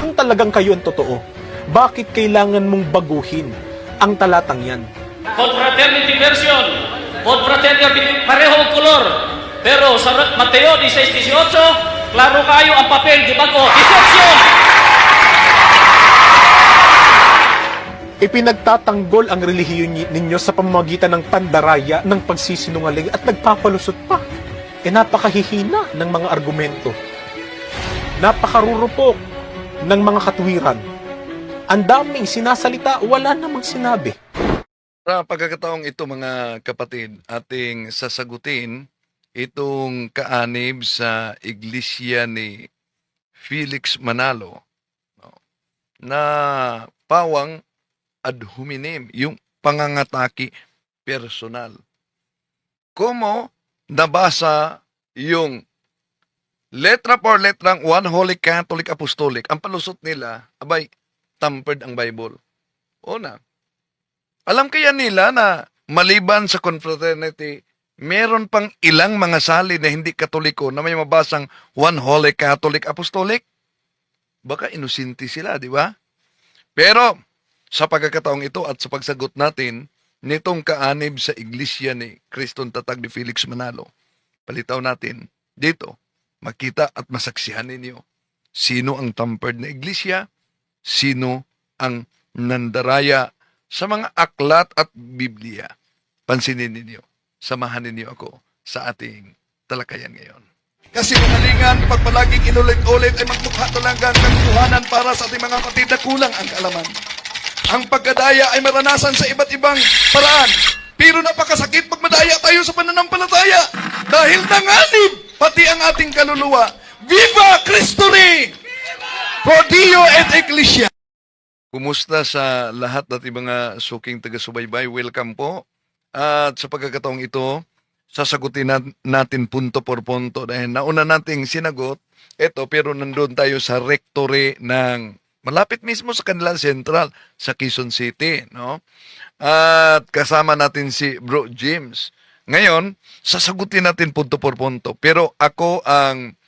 Kung talagang kayo ang totoo, bakit kailangan mong baguhin ang talatang yan? Confraternity version. Confraternity parehong kolor. Pero sa Mateo 16:18, klaro kayo ang papel, di ba ko? Deception! Ipinagtatanggol ang relihiyon ninyo sa pamamagitan ng pandaraya, ng pagsisinungaling at nagpapalusot pa. Napakahihina ng mga argumento. Napakarurupok ng mga katwiran. Ang daming sinasalita, wala namang sinabi. Sa pagkakataong ito mga kapatid, ating sasagutin itong kaanib sa iglesia ni Felix Manalo, no, na pawang ad hominem, yung pangangataki personal. Como nabasa yung letra por letrang One Holy Catholic Apostolic, ang palusot nila, abay, tampered ang Bible. Una, alam kaya nila na maliban sa confraternity, meron pang ilang mga sali na hindi katoliko na may mabasang One Holy Catholic Apostolic? Baka inusinti sila, di ba? Pero sa pagkakataong ito at sa pagsagot natin nitong kaanib sa iglesia ni Kristong Tatag ni Felix Manalo, palitaw natin dito, makita at masaksihan ninyo sino ang tampered na iglesia, sino ang nandaraya sa mga aklat at Biblia. Pansinin ninyo, samahan ninyo ako sa ating talakayan ngayon. Kasi kamalingan, pag palaging inulit-ulit ay magmukha talagang kaguluhanan para sa ating mga kapatid na kulang ang kaalaman. Ang pagkadaya ay maranasan sa iba't ibang paraan. Pero napakasakit pag madaya tayo sa pananampalataya. Dahil nanganib pati ang ating kaluluwa. Viva Cristo Rey! Pro Dio et Ecclesia! Kumusta sa lahat nating mga suking taga-subaybay? Welcome po. At sa pagkakataong ito, sasagutin natin punto por punto dahil nauna nating sinagot ito pero nandun tayo sa rectory ng malapit mismo sa kanilang sentral sa Quezon City, no? At kasama natin si Bro James. Ngayon, sasagutin natin punto por punto. Pero ako ang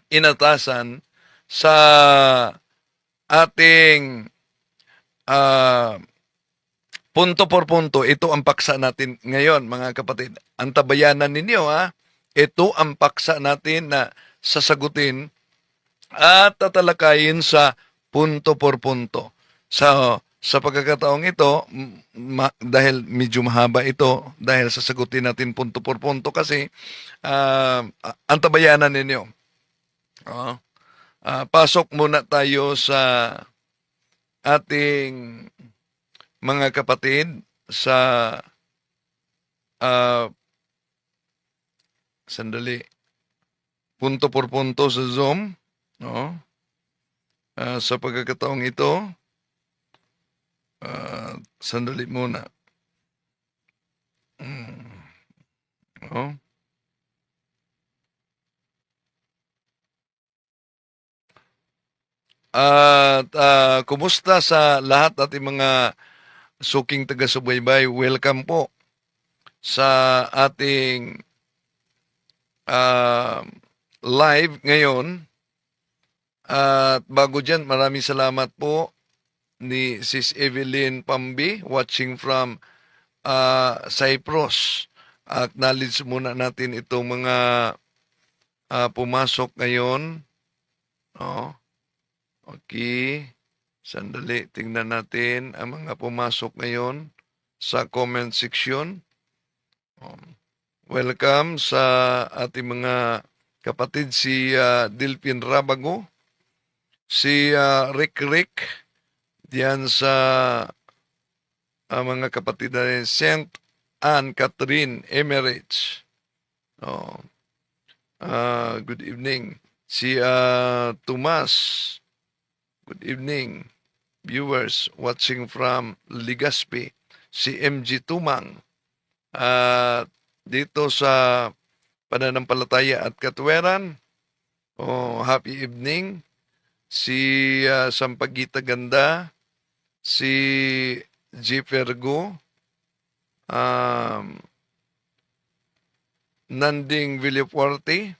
inatasan sa ating punto por punto, ito ang paksa natin ngayon, mga kapatid. Ang tabayanan ninyo, ha? Ito ang paksa natin na sasagutin at tatalakayin sa punto por punto. Sa pagkakataong ito, dahil medyo mahaba ito, dahil sasagutin natin punto por punto kasi ang tabayanan ninyo. Pasok muna tayo sa ating mga kapatid sa sandali, punto por punto sa Zoom, no? Sa pagkakataong ito, sandali muna. No? At kumusta sa lahat ating mga suking taga-subaybay? Welcome po sa ating live ngayon. At bago dyan, maraming salamat po ni Sis Evelyn Pambi watching from Cyprus. Acknowledge muna natin itong mga pumasok ngayon. No? Okay. Sandali, tingnan natin ang mga pumasok ngayon sa comment section. Welcome sa ating mga kapatid, si Dilpin Rabago, si Rick, diyan sa mga kapatid na St. Anne Catherine Emirates. Good evening. Si Tomas. Good evening, viewers watching from Legazpi. Si MG Tumang. Dito sa Pananampalataya at Katweran. Happy evening. Si Sampaguita Ganda. Si G. Fergo. Nanding Villafuerte.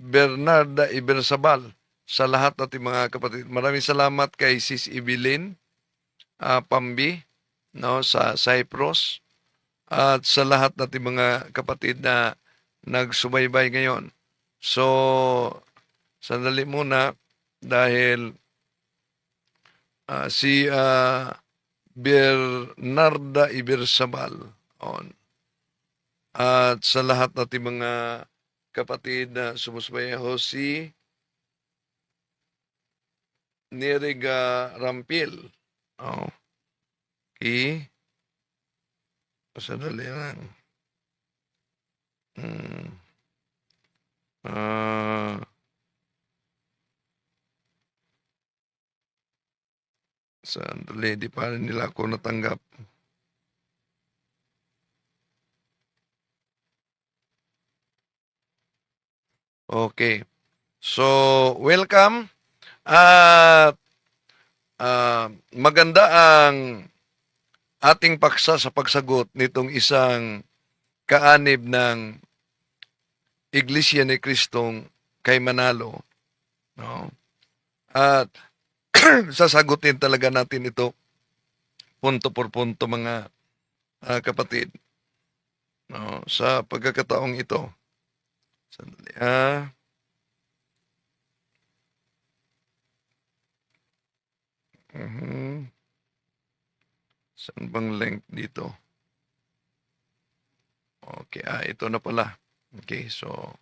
Bernarda Ibersabal, sa lahat nating mga kapatid. Maraming salamat kay Sis Evelyn Pambi, no, sa Cyprus, at sa lahat nating mga kapatid na nagsubaybay ngayon. So, sandali muna dahil si Bernarda Ibersabal on, at sa lahat nating mga kapatid na sumusubayaho, si Neriga Rampil. Oh. Okay. Sandali lang. Sandali, di pa rin nila ako natanggap. Okay. So, welcome. At maganda ang ating paksa sa pagsagot nitong isang kaanib ng Iglesia ni Kristong kay Manalo. No? At sasagutin talaga natin ito punto por punto, mga kapatid. No? Sa pagkakataong ito. Sandali. Saan bang link dito? Okay, ito na pala. Okay, so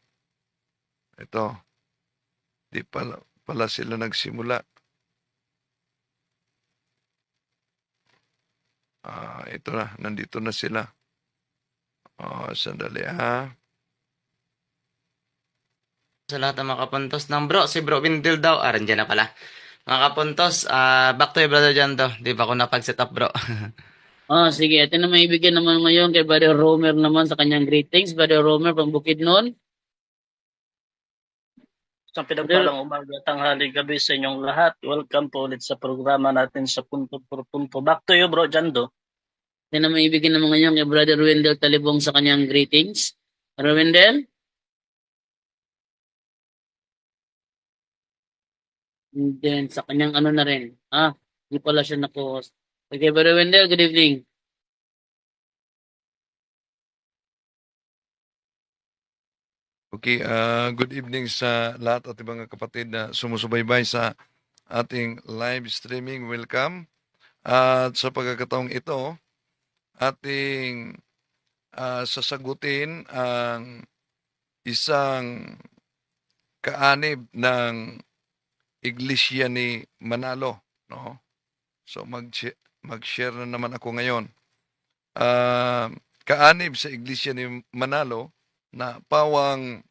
ito. Di pala sila nagsimula. Ito na, nandito na sila. Sandali Sa lahat ng mga kapuntos ng bro, si Bro Windel daw. Nandiyan na pala. Mga kapuntos, back to you, Brother Jando. Di ba ako napag-set up, bro? Sige. Ito na maibigyan naman ngayon kay Brother Romer naman sa kanyang greetings. Brother Romer from Bukidnon. Sa pinagpalang umaga, tanghali, gabi sa inyong lahat. Welcome po ulit sa programa natin sa Punto por Punto. Back to you, Bro Jando. Ito na maibigyan naman ngayon kay Brother Wendell Talibong sa kanyang greetings. Brother Wendell? And then sa kanyang ano na rin. Hindi pala siya nako-host. Okay, Brother Wendell, good evening. Okay, good evening sa lahat at mga kapatid na sumusubaybay sa ating live streaming. Welcome. At sa pagkakataong ito, ating sasagutin ang isang kaanib ng Iglesia ni Manalo, no? So mag-share na naman ako ngayon. Kaanib sa Iglesia ni Manalo na pawang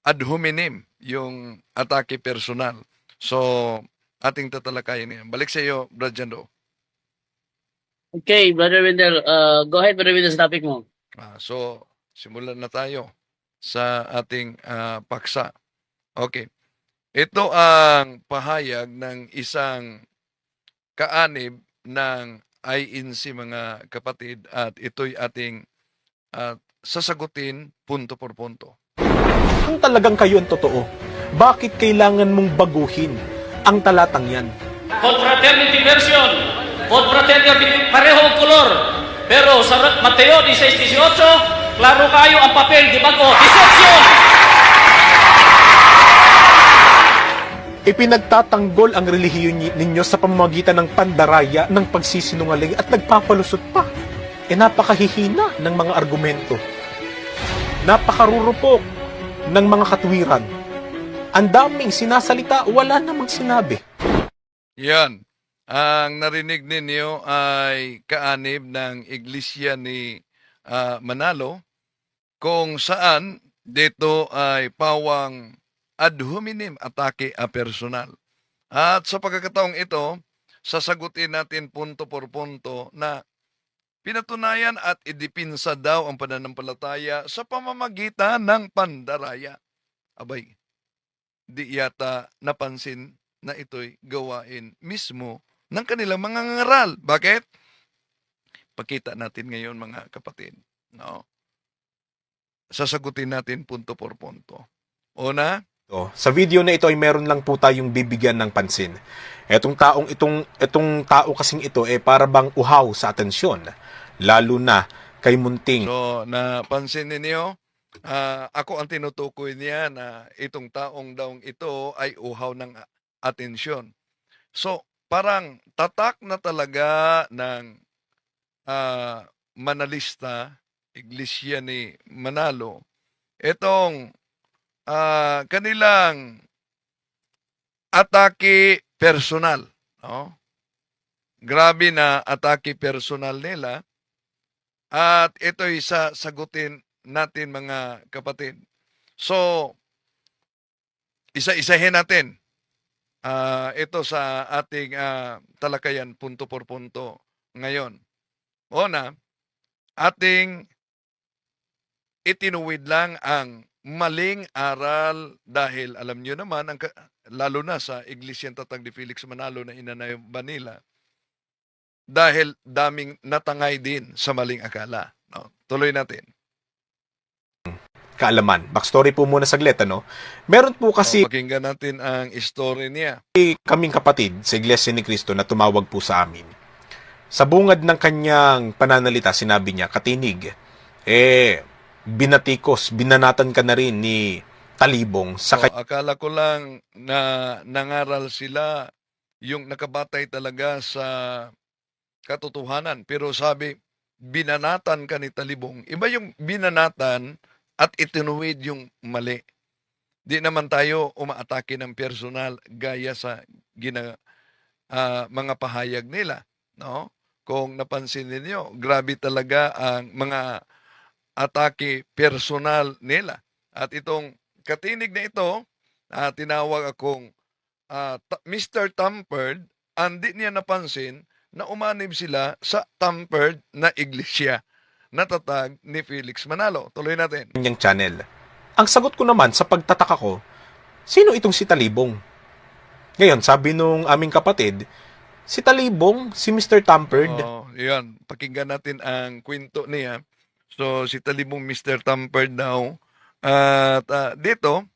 ad hominem yung atake personal. So, ating tatalakayin yan. Balik sa iyo, Brad Jando. Okay, Brother Wendell, go ahead, Brother Wendell, sa topic mo. So, simulan na tayo sa ating paksa. Okay. Ito ang pahayag ng isang kaanib ng INC, mga kapatid, at ito'y ating sasagutin punto por punto. Kung talagang kayo ang totoo, bakit kailangan mong baguhin ang talatang yan? Confraternity version. Confraternity, pareho ang kolor. Pero sa Mateo 16:18, klaro kayo ang papel, di ba ko? Deception! Ipinagtatanggol ang relihiyon ninyo sa pamamagitan ng pandaraya, ng pagsisinungaling at nagpapalusot pa. Napakahihina ng mga argumento. Napakarurupok ng mga katwiran. Ang daming sinasalita, wala namang sinabi. Yan. Ang narinig ninyo ay kaanib ng Iglesia ni Manalo, kung saan dito ay pawang ad hominem, atake a personal. At sa pagkakataong ito, sasagutin natin punto por punto na pinatunayan at idipinsa daw ang pananampalataya sa pamamagitan ng pandaraya. Abay, di yata napansin na ito'y gawain mismo ng kanilang mga ngaral. Bakit? Pakita natin ngayon, mga kapatid. No? sasagutin natin punto por punto. Una, Sa video na ito ay meron lang po tayong bibigyan ng pansin. Etong tao kasing ito para bang uhaw sa atensyon, lalo na kay Munting. so napansin ninyo, ako ang tinutukoy niya na itong taong daong ito ay uhaw ng atensyon. So, parang tatak na talaga ng manalista, Iglesia ni Manalo, itong kanilang atake personal. No? Grabe na atake personal nila. At ito'y sasagutin natin mga kapatid. So, isa-isahin natin ito sa ating talakayan punto por punto ngayon. Una, ating itinuwid lang ang maling aral dahil alam nyo naman, lalo na sa Iglesia Tatag ni Felix Manalo na inanayaban nila, dahil daming natangay din sa maling akala. No? Tuloy natin. Kaalaman. Backstory po muna saglit, ano? Meron po kasi Pakinggan natin ang story niya. kaming kapatid sa Iglesia ni Cristo na tumawag po sa amin. Sa bungad ng kanyang pananalita, sinabi niya, katinig, binatikos, binanatan ka na rin ni Talibong sa So, akala ko lang na nangaral sila yung nakabatay talaga sa katotohanan. Pero sabi, binanatan ka ni Talibong. Iba yung binanatan at itinuwid yung mali. Di naman tayo umaatake ng personal gaya sa mga pahayag nila. No? Kung napansin ninyo, grabe talaga ang mga atake personal nila. At itong katinig na ito, tinawag akong Mr. Tampered, hindi niya napansin na umanib sila sa tampered na iglesia na tatag ni Felix Manalo. Tuloy natin. kanyang channel. Ang sagot ko naman sa pagtataka ko, sino itong si Talibong? Ngayon, sabi nung aming kapatid, si Talibong, si Mr. Tampered. Yan. Pakinggan natin ang kwento niya. So, si Talibong Mr. Tampered daw. At dito,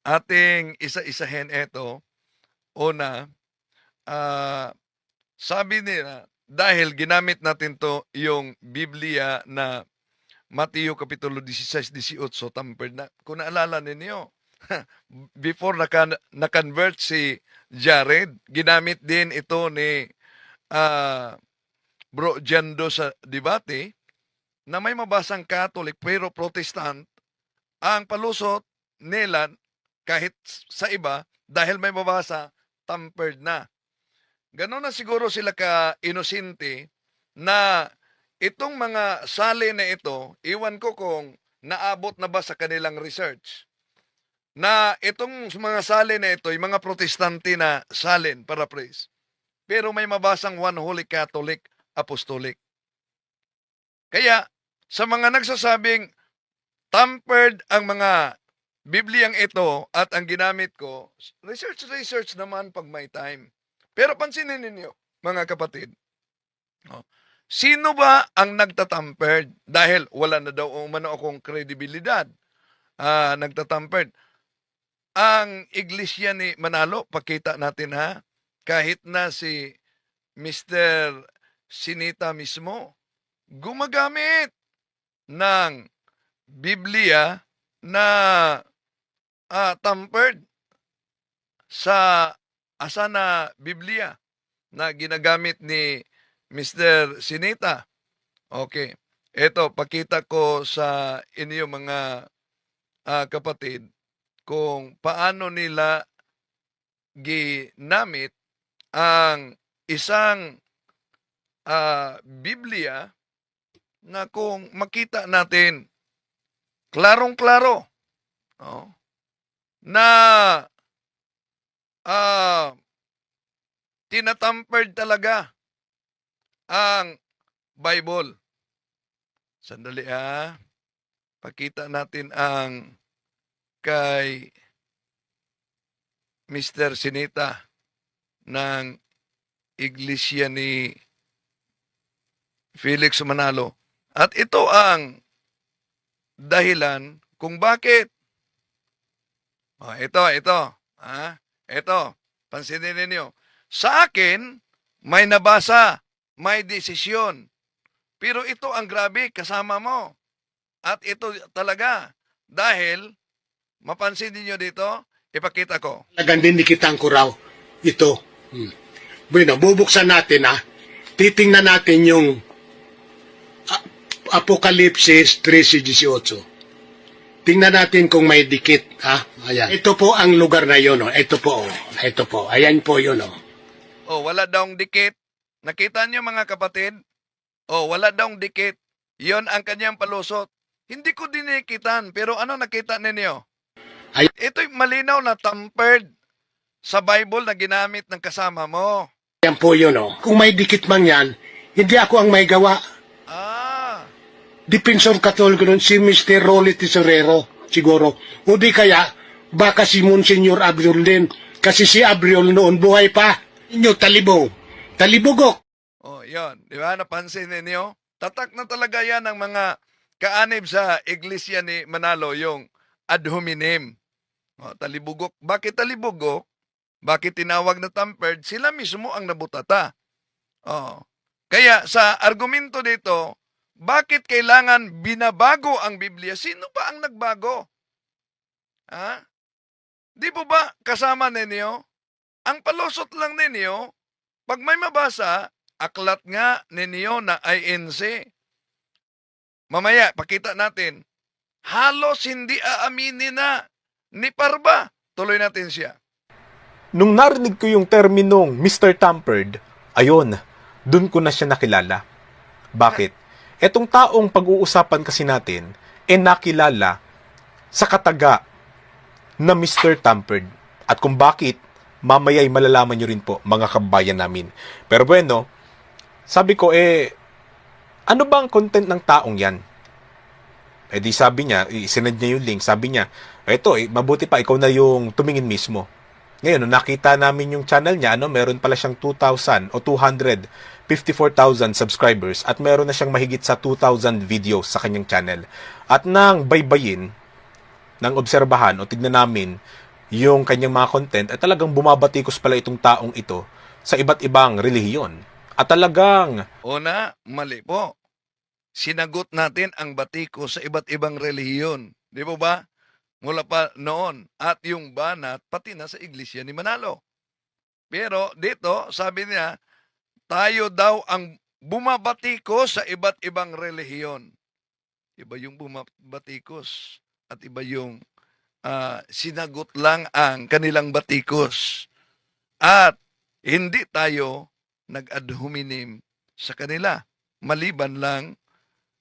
ating isa-isahin ito. Una, sabi nila, dahil ginamit natin to yung Biblia na Mateo Kapitulo 16-18, tampered na. Kung naalala ninyo, before na-convert si Jared, ginamit din ito ni Bro Jando sa debate na may mabasang Catholic pero Protestant, ang palusot nila kahit sa iba dahil may mabasa, tampered na. Ganon na siguro sila ka-inosente na itong mga sali na ito, iwan ko kung naabot na ba sa kanilang research, na itong mga sali na ito, yung mga protestante na salin, paraphrase, pero may mabasang One Holy Catholic Apostolic. Kaya, sa mga nagsasabing tampered ang mga Bibliang ito at ang ginamit ko, research naman pag may time. Pero pansinin ninyo, mga kapatid, sino ba ang nagtatampered? Dahil wala na daw umano akong kredibilidad. Nagtatampered. Ang iglesia ni Manalo, pakita natin ha, kahit na si Mr. Sinita mismo, gumagamit ng Biblia na tampered sa asana Biblia na ginagamit ni Mr. Sinita. Okay. Ito, pakita ko sa inyo mga kapatid kung paano nila ginamit ang isang Biblia na kung makita natin klarong-klaro na tinatampered talaga ang Bible. Sandali pakita natin ang kay Mr. Sinita ng Iglesia ni Felix Manalo. At ito ang dahilan kung bakit. Ito. Ito, pansinin ninyo. Sa akin, may nabasa, may desisyon. Pero ito ang grabe, kasama mo. At ito talaga, dahil, mapansin niyo dito, ipakita ko. Talagang dinikitan ko raw ito. Bueno, bubuksan natin Titingnan natin yung Apokalipsis 13:18. Tingnan natin kung may dikit, Ayan. Ito po ang lugar na yun, Ito po, Ito po. Ayan po yun, Wala daw dikit. Nakita niyo mga kapatid? Wala daw dikit. Yon ang kanyang palusot. Hindi ko dinikitan, pero ano nakita ninyo? Ay- Ito'y malinaw na tampered sa Bible na ginamit ng kasama mo. Ayan po yun, Kung may dikit man yan, hindi ako ang may gawa. Defensor Katoliko nun, si Mr. Rolly Tesorero, siguro. O di kaya, baka si Monsignor Abriol din. Kasi si Abriol noon buhay pa. Inyo, talibugok. Yon. Di ba? Napansin ninyo? Tatak na talaga yan ng mga kaanib sa iglesia ni Manalo, yung ad hominem. Talibugok. Bakit talibugok? Bakit tinawag na tampered? Sila mismo ang nabutata. Kaya sa argumento dito, bakit kailangan binabago ang Biblia? Sino ba ang nagbago? Di po ba kasama ninyo? Ang palusot lang ninyo, pag may mabasa, aklat nga ninyo na INC. Mamaya, pakita natin. Halos hindi aaminin na ni Parba. Tuloy natin siya. Nung narinig ko yung terminong Mr. Tampered, ayun, dun ko na siya nakilala. Bakit? Etong taong pag-uusapan kasi natin, nakilala sa kataga na Mr. Tampered. At kung bakit, mamaya'y malalaman nyo rin po, mga kabayan namin. Pero bueno, sabi ko, ano ba ang content ng taong yan? Di sabi niya, isinad niya yung link, sabi niya, eto, mabuti pa, ikaw na yung tumingin mismo. Ngayon, nung nakita namin yung channel niya, meron pala siyang 2,000 o 254,000 subscribers at meron na siyang mahigit sa 2,000 videos sa kanyang channel. At nang baybayin, nang obserbahan o tignan namin yung kanyang mga content, ay talagang bumabatikos pala itong taong ito sa iba't ibang relihiyon. At talagang... Una, mali po. Sinagot natin ang batiko sa iba't ibang relihiyon. Di po ba? Mula pa noon. At yung banat, pati na sa iglesia ni Manalo. Pero dito, sabi niya, tayo daw ang bumabatikos sa iba't ibang relihiyon. Iba yung bumabatikos at iba yung sinagot lang ang kanilang batikos. At hindi tayo nag-ad hominem sa kanila. Maliban lang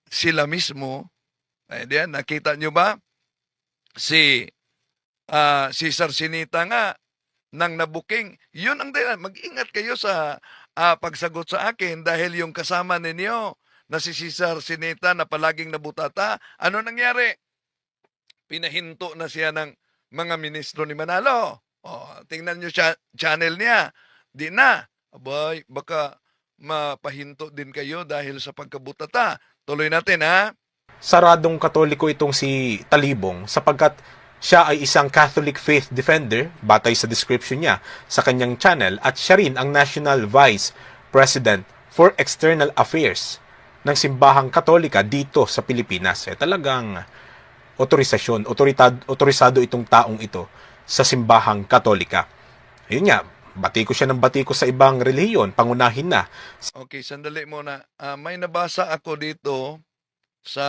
sila mismo. Ayan, nakita nyo ba? Si Sarsinita nga nang nabuking. Yun ang dahilan. Mag-ingat kayo sa pagsagot sa akin dahil yung kasama ninyo na si Cesar Sinita na palaging nabutata, ano nangyari? Pinahinto na siya ng mga ministro ni Manalo. Tingnan nyo siya, channel niya. Di na. Abay, baka mapahinto din kayo dahil sa pagkabutata. Tuloy natin, Saradong Katoliko itong si Talibong sapagkat siya ay isang Catholic Faith Defender, batay sa description niya sa kanyang channel, at siya rin ang National Vice President for External Affairs ng Simbahang Katolika dito sa Pilipinas. Talagang otorisado itong taong ito sa Simbahang Katolika. Ayun nga, batiko siya ng batiko sa ibang relihiyon, pangunahin na. Okay, sandali muna. May nabasa ako dito sa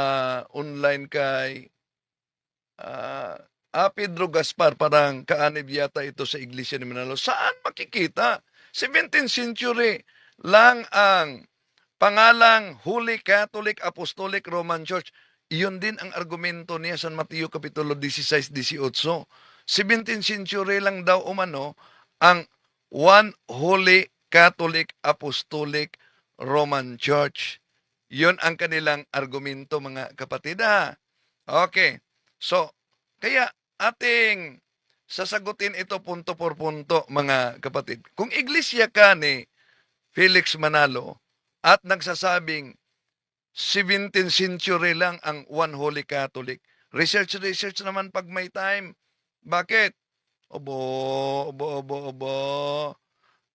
online kay Pedro Gaspar, parang kaanib yata ito sa Iglesia ni Manalo. Saan makikita? 17th century lang ang pangalang Holy Catholic Apostolic Roman Church. Iyon din ang argumento niya San Mateo Kapitulo 16-18. 17th century lang daw umano ang One Holy Catholic Apostolic Roman Church. Yun ang kanilang argumento, mga kapatid. Okay. So, kaya ating sasagutin ito punto por punto, mga kapatid. Kung iglesia ka ni Felix Manalo at nagsasabing 17th century lang ang One Holy Catholic. Research naman pag may time. Bakit? Obo.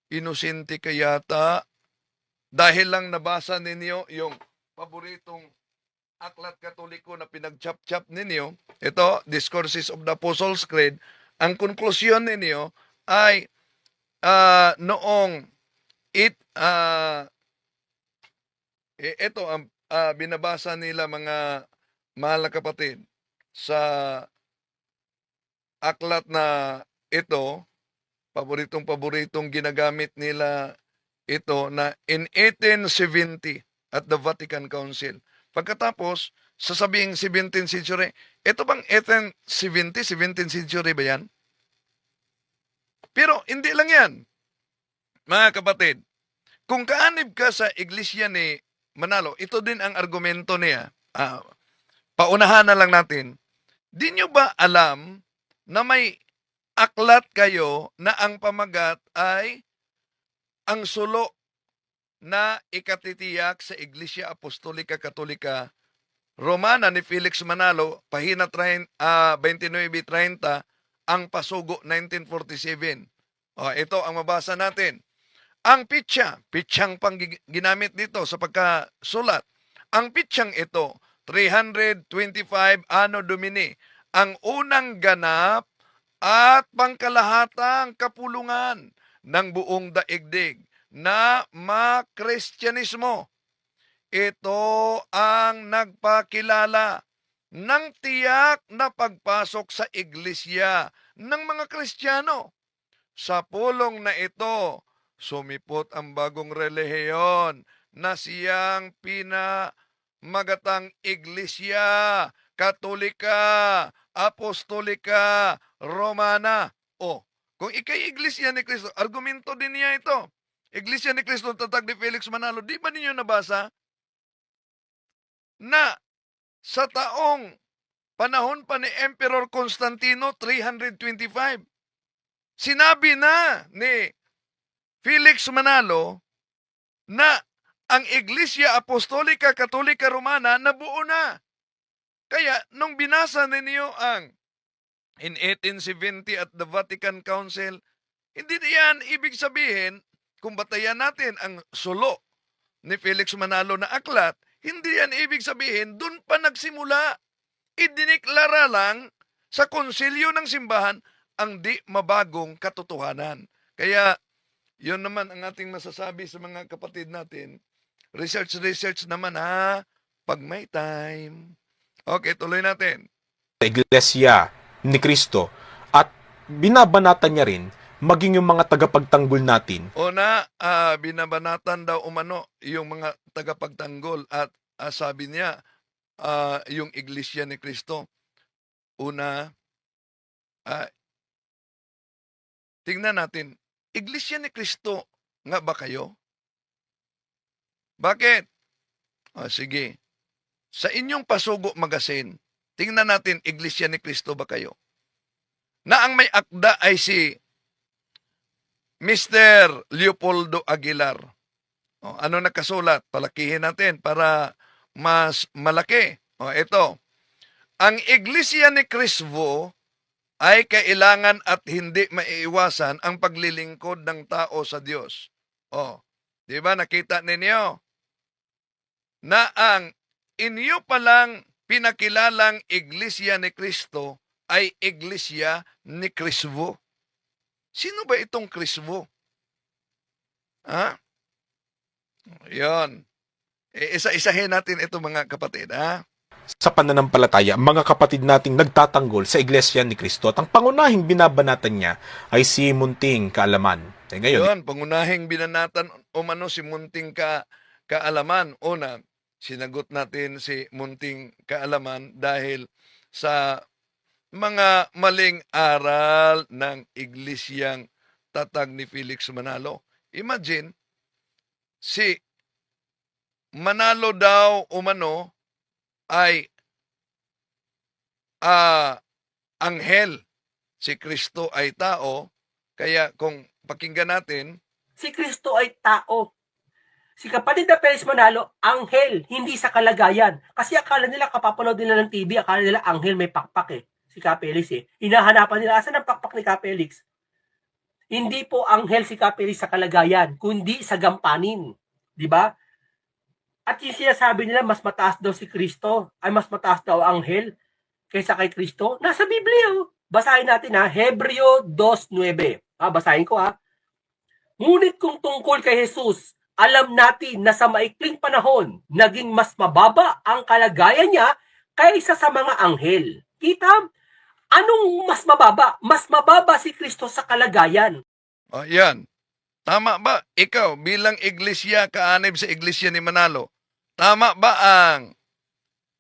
Inosente ka yata. Dahil lang nabasa ninyo yung paboritong aklat katoliko na pinag-chap-chap ninyo, ito, Discourses of the Apostles' Creed, ang konklusyon ninyo ay noong ito ang binabasa nila mga mahal na kapatid sa aklat na ito, paboritong ginagamit nila ito na in 1870 at the Vatican Council. Pagkatapos, sasabing 17th century, ito bang 1870, 17th century ba yan? Pero hindi lang yan, mga kapatid. Kung kaanib ka sa iglesia ni Manalo, ito din ang argumento niya. Paunahan na lang natin. Di nyo ba alam na may aklat kayo na ang pamagat ay ang sulo na ikatitiyak sa Iglesia Apostolika Katolika Romana ni Felix Manalo, pahina 29:30, ang pasugo 1947. Ito ang mabasa natin. Ang pitsang pang ginamit dito sa pagkasulat. Ang pitsang ito, 325 Anno Domini, ang unang ganap at pangkalahatang kapulungan ng buong daigdig na makristyanismo. Ito ang nagpakilala ng tiyak na pagpasok sa iglesia ng mga Kristiyano. Sa pulong na ito, sumipot ang bagong relihiyon na siyang pinamagatang Iglesia Katolika, Apostolika, Romana. Kung ikay Iglesia ni Cristo, argumento din niya ito. Iglesia ni Cristo, tatag ni Felix Manalo, di ba ninyo nabasa na sa panahon pa ni Emperor Constantino, 325, sinabi na ni Felix Manalo na ang Iglesia Apostolika Katolika Romana nabuo na. Kaya nung binasa ninyo ang in 1870 at the Vatican Council, hindi yan ibig sabihin, kung batayan natin ang sulo ni Felix Manalo na aklat, hindi yan ibig sabihin, dun pa nagsimula. Idiniklara lang sa konsilyo ng simbahan ang di mabagong katotohanan. Kaya, yun naman ang ating masasabi sa mga kapatid natin. Research naman pag may time. Okay, tuloy natin. Sa Iglesia ni Cristo at binabanatan niya rin maging yung mga tagapagtanggol natin. Binabanatan daw umano yung mga tagapagtanggol at sabi niya, yung Iglesia ni Cristo. Una, tingnan natin, Iglesia ni Cristo nga ba kayo? Bakit? Sige. Sa inyong Pasugo Magazine, tingnan natin, Iglesia ni Cristo ba kayo? Na ang may akda ay si Mr. Leopoldo Aguilar. Ano nakasulat? Palakihin natin para mas malaki. Ito. Ang Iglesia ni Cristo ay kailangan at hindi maiiwasan ang paglilingkod ng tao sa Diyos. Di ba nakita ninyo? Na ang inyo palang pinakilalang Iglesia ni Cristo ay Iglesia ni Cristo. Sino ba itong Cristo? Yon. Isa-isahin natin ito mga kapatid. Sa pananampalataya, mga kapatid nating nagtatanggol sa Iglesia ni Cristo at ang pangunahing binabanatan niya ay si Munting Kaalaman. Ngayon, pangunahing binanatan umano si Munting Kaalaman. Una, sinagot natin si Munting Kaalaman dahil sa mga maling aral ng Iglesiyang tatag ni Felix Manalo. Imagine, si Manalo daw umano ay anghel. Si Kristo ay tao. Kaya kung pakinggan natin, si Kristo ay tao. Si kapatid na Perez Manalo, anghel, hindi sa kalagayan. Kasi akala nila, kapapanood nila ng TV, akala nila anghel may pakpak eh. Si Capelis eh. Hinahanapan nila, asan ang pakpak ni Capelis? Hindi po anghel si Capelis sa kalagayan, kundi sa gampanin. Di ba? At yung sinasabi nila, mas mataas daw si Kristo, ay mas mataas daw ang anghel kaysa kay Kristo. Nasa Biblia oh. Basahin natin ha, Hebreo 2:9. Basahin ko ha. Ngunit kung tungkol kay Jesus, alam natin na sa maikling panahon, naging mas mababa ang kalagayan niya kaysa sa mga anghel. Kita? Anong mas mababa? Mas mababa si Kristo sa kalagayan. O, yan. Tama ba? Ikaw, bilang iglesia, kaanib sa iglesia ni Manalo, tama ba ang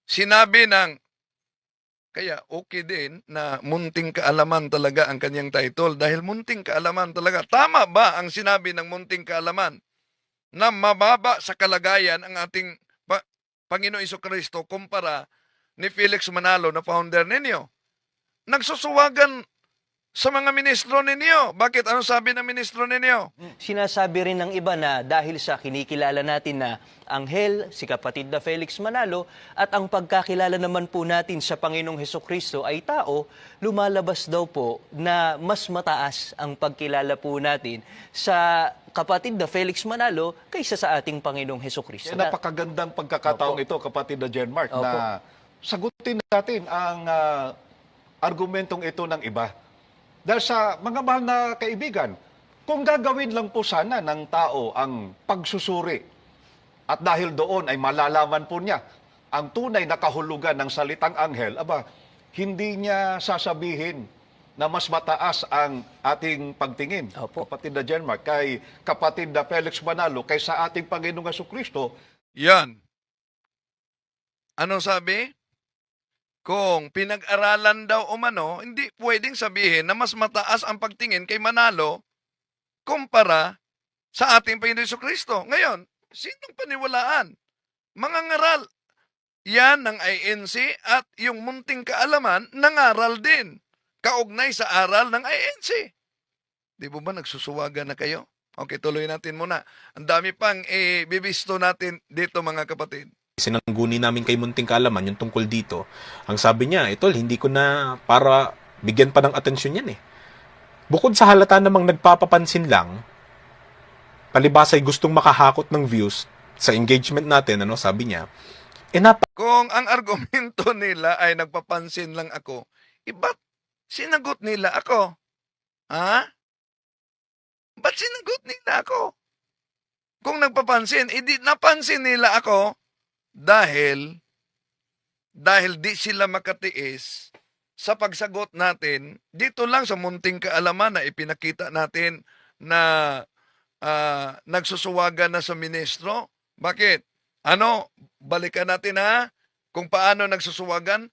sinabi ng, kaya okay din na munting kaalaman talaga ang kanyang title dahil munting kaalaman talaga. Tama ba ang sinabi ng munting kaalaman na mababa sa kalagayan ang ating Panginoong Jesucristo kumpara ni Felix Manalo na founder ninyo? Nagsusuwagan sa mga ministro ninyo. Bakit? Ano sabi ng ministro ninyo? Sinasabi rin ng iba na dahil sa kinikilala natin na anghel, si kapatid na Felix Manalo, at ang pagkakilala naman po natin sa Panginoong Hesukristo ay tao, lumalabas daw po na mas mataas ang pagkilala po natin sa kapatid na Felix Manalo kaysa sa ating Panginoong Hesukristo. Napakagandang pagkakataong ito, kapatid na Jen Mark, na sagutin natin ang argumentong ito ng iba. Dahil sa mga mahal na kaibigan, kung gagawin lang po sana ng tao ang pagsusuri, at dahil doon ay malalaman po niya ang tunay na kahulugan ng salitang anghel, hindi niya sasabihin na mas mataas ang ating pagtingin, kapatid na Jen Mark, kay kapatid na Felix Manalo, kaysa ating Panginoong Jesucristo. Yan. Ano sabi? Kung pinag-aralan daw umano, hindi pwedeng sabihin na mas mataas ang pagtingin kay Manalo kumpara sa ating Panginoon Jesucristo. Ngayon, sinong paniwalaan? Mga ngaral. Yan ng INC at yung munting kaalaman, nangaral din. Kaugnay sa aral ng INC. Di ba nagsusuwagan na kayo? Okay, tuloy natin muna. Ang dami pang bibisto natin dito mga kapatid. Sinangguni namin kay Munting Kaalaman yung tungkol dito. Ang sabi niya, Tol, hindi ko na para bigyan pa ng atensyon yan eh. Bukod sa halata namang nagpapapansin lang, palibas ay gustong makahakot ng views sa engagement natin, sabi niya, Kung ang argumento nila ay nagpapansin lang ako, ba't sinagot nila ako? Ha? Ba't sinagot nila ako? Kung nagpapansin, di napansin nila ako dahil di sila makatiis sa pagsagot natin dito lang sa munting kaalaman na ipinakita natin na nagsusuwagan na sa ministro. Bakit? Balikan natin ha, kung paano nagsusuwagan.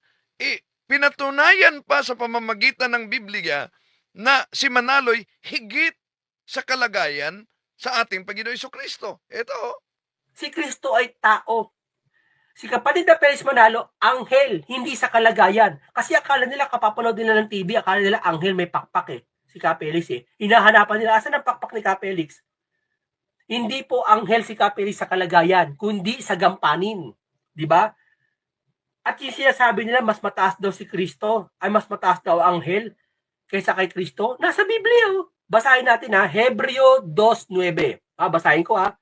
Pinatunayan pa sa pamamagitan ng Biblia na si Manaloy higit sa kalagayan sa ating Panginoong Jesucristo. Ito. Si Kristo ay tao. Si kapatid na Perez Manalo, anghel, hindi sa kalagayan. Kasi akala nila, kapapanood nila ng TV, akala nila anghel may pakpak eh. Si Capelis eh. Hinahanapan nila, asan ang pakpak ni Capelis? Hindi po anghel si Capelis sa kalagayan, kundi sa gampanin. Di ba? At yung sinasabi nila, mas mataas daw si Kristo, ay mas mataas daw ang anghel kaysa kay Kristo. Nasa Biblia oh. Basahin natin ha, Hebreo 2:9. Basahin ko ha.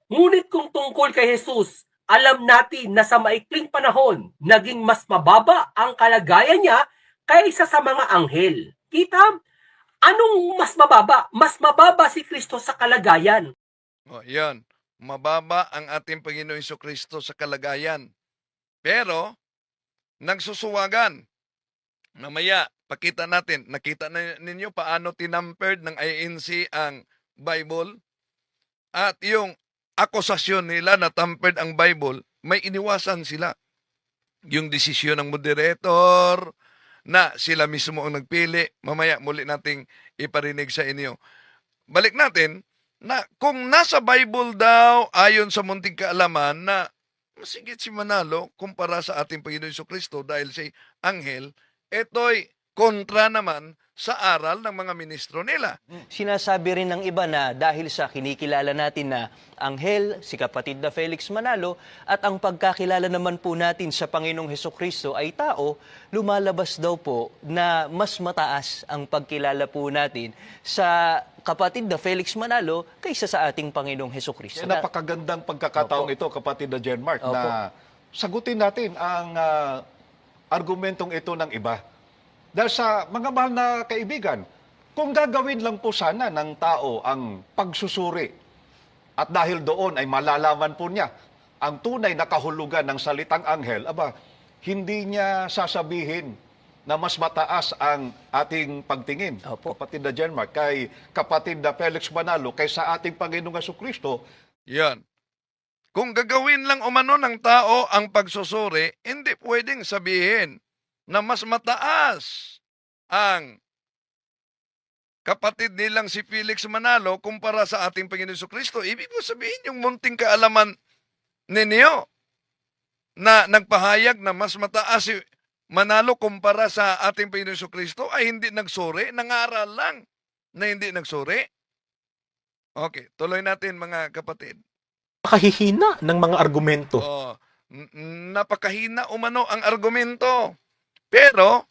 Ngunit kung tungkol kay Jesus, alam natin na sa maikling panahon, naging mas mababa ang kalagayan niya kaysa sa mga anghel. Kita? Anong mas mababa? Mas mababa si Kristo sa kalagayan. Yan. Mababa ang ating Panginoong Jesucristo sa kalagayan. Pero, nagsusuwagan. Mamaya, pakita natin. Nakita na ninyo paano tinampered ng INC ang Bible. At yung akusasyon nila na tampered ang Bible, may iniwasan sila. Yung desisyon ng moderator na sila mismo ang nagpili, mamaya muli nating iparinig sa inyo. Balik natin na kung nasa Bible daw, ayon sa munting kaalaman, na masigit si Manalo kumpara sa ating Panginoon Jesucristo dahil si anghel, ito'y kontra naman sa aral ng mga ministro nila. Sinasabi rin ng iba na dahil sa kinikilala natin na anghel, si kapatid na Felix Manalo, at ang pagkakilala naman po natin sa Panginoong Hesukristo ay tao, lumalabas daw po na mas mataas ang pagkilala po natin sa kapatid na Felix Manalo kaysa sa ating Panginoong Hesukristo. Kaya napakagandang pagkakataong ito, kapatid na Jenmark, Opo. na sagutin natin ang argumentong ito ng iba. Dahil sa mga mahal na kaibigan, kung gagawin lang po sana ng tao ang pagsusuri, at dahil doon ay malalaman po niya ang tunay na kahulugan ng salitang anghel, hindi niya sasabihin na mas mataas ang ating pagtingin, Opo. kapatid na Jenmark, kay kapatid na Felix Manalo, kaysa ating Panginoong Jesucristo. Yan. Kung gagawin lang umano ng tao ang pagsusuri, hindi pwedeng sabihin na mas mataas ang kapatid nilang si Felix Manalo kumpara sa ating Panginoon Jesucristo. Ibig mo sabihin yung munting kaalaman ninyo na nagpahayag na mas mataas si Manalo kumpara sa ating Panginoon Jesucristo ay hindi nagsuri, nangaral lang na hindi nagsuri. Okay, tuloy natin mga kapatid. Nakahihina ng mga argumento. Oh, napakahina umano ang argumento. Pero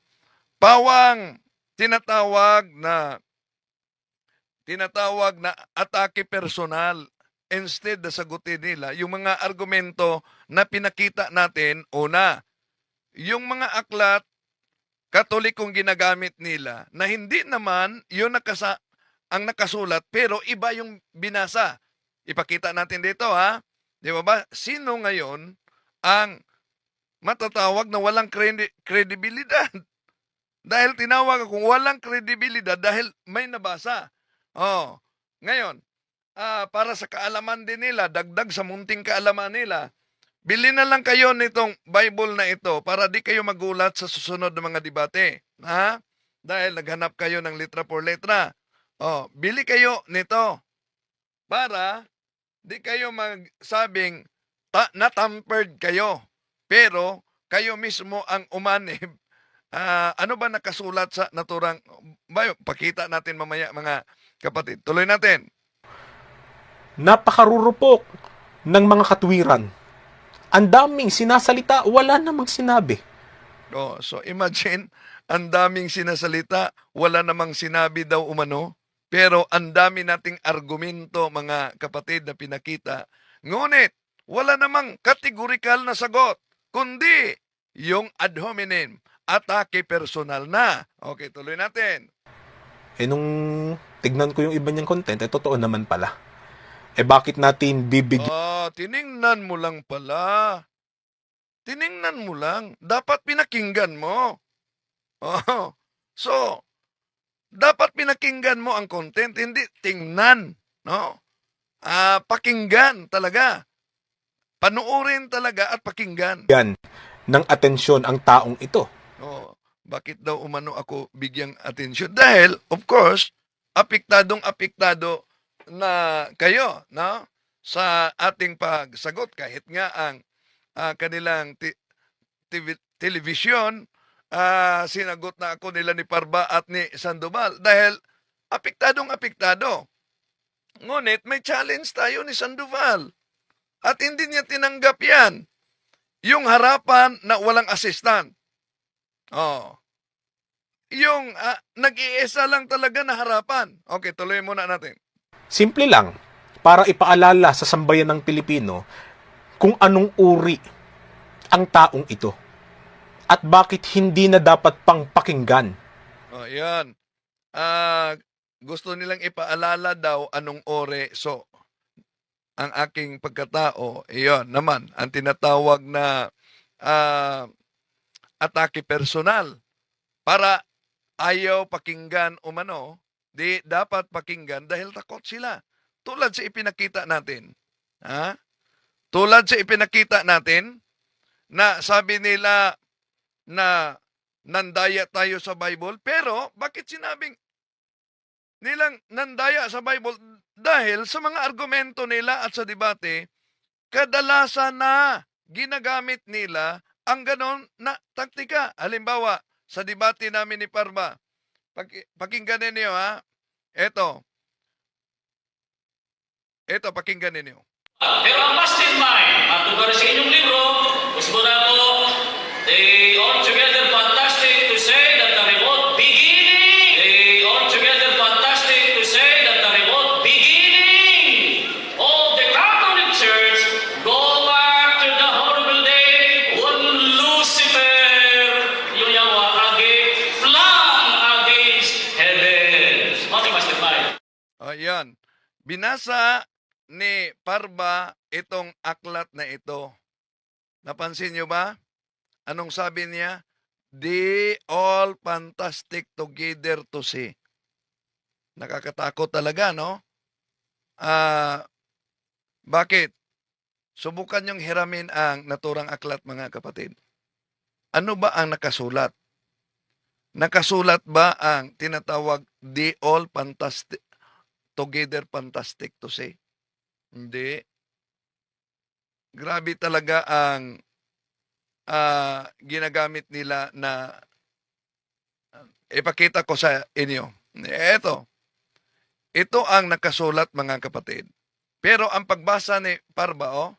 pawang tinatawag na atake personal, instead na sagutin nila yung mga argumento na pinakita natin. Una, yung mga aklat Katolikong ginagamit nila na hindi naman yun ang nakasulat pero iba yung binasa. Ipakita natin dito, ha? Di ba? Sino ngayon ang matatawag na walang kredibilidad? Dahil tinawag akong walang kredibilidad dahil may nabasa. Oh, ngayon, para sa kaalaman din nila, dagdag sa munting kaalaman nila, bili na lang kayo nitong Bible na ito para di kayo magulat sa susunod na mga debate. Ha? Dahil naghanap kayo ng letra por letra. Oh, bili kayo nito para di kayo magsabing na-tampered kayo. Pero kayo mismo ang umanib. Ano ba nakasulat sa naturang pakita natin mamaya mga kapatid. Tuloy natin. Napakarurupok ng mga katwiran. Ang daming sinasalita, wala namang sinabi. Oh, so imagine, ang daming sinasalita, wala namang sinabi daw umano, pero ang dami nating argumento mga kapatid na pinakita. Ngunit, wala namang kategorikal na sagot, kundi yung ad hominem, atake personal na. Okay, tuloy natin. Nung tignan ko yung iba niyang content, totoo naman pala. Bakit natin bibigyan? Tiningnan mo lang pala. Tiningnan mo lang. Dapat pinakinggan mo. Oh, so, dapat pinakinggan mo ang content, hindi tingnan. No? Pakinggan talaga. Panuorin talaga at pakinggan. Yan ng atensyon ang taong ito. Oh, bakit daw umano ako bigyang atensyon? Dahil, of course, apektado na kayo, no? Sa ating pagsagot, kahit nga ang kanilang television, sinagot na ako nila ni Parba at ni Sandoval. Dahil, apektado. Ngunit, may challenge tayo ni Sandoval. At hindi niya tinanggap yan. Yung harapan na walang assistant. Oh. Yung nag-iisa lang talaga na harapan. Okay, tuloy muna natin. Simple lang, para ipaalala sa sambayan ng Pilipino kung anong uri ang taong ito at bakit hindi na dapat pang pakinggan. Oh, yan. Gusto nilang ipaalala daw anong ore. So, ang aking pagkatao, iyon naman, ang tinatawag na atake personal. Para ayaw pakinggan umano, di dapat pakinggan dahil takot sila. Tulad sa ipinakita natin. Ha? Tulad sa ipinakita natin na sabi nila na nandaya tayo sa Bible, pero bakit sinabing nilang nandaya sa Bible? Dahil sa mga argumento nila at sa debate, kadalasan na ginagamit nila ang ganon na taktika. Halimbawa, sa debate namin ni Parba, Pakinggan ninyo, ha? Ito, pakinggan ninyo. Pero ang mastermind, matubari sa inyong libro, gusto na po, they altogether fantastic to say that the remote beginning, they altogether fantastic to say that the remote beginning of the Catholic Church go back to the horrible day when Lucifer, yung yawa, flung against heaven. Mati mastermind. Ayan. Binasa ni Parba itong aklat na ito. Napansin nyo ba? Anong sabi niya? They all fantastic together to see. Nakakatakot talaga, no? Bakit? Subukan yung hiramin ang naturang aklat, mga kapatid. Ano ba ang nakasulat? Nakasulat ba ang tinatawag they all fantastic together fantastic to see? Hindi. Grabe talaga ang ginagamit nila na ipakita ko sa inyo. Ito ang nakasulat, mga kapatid. Pero ang pagbasa ni Parba,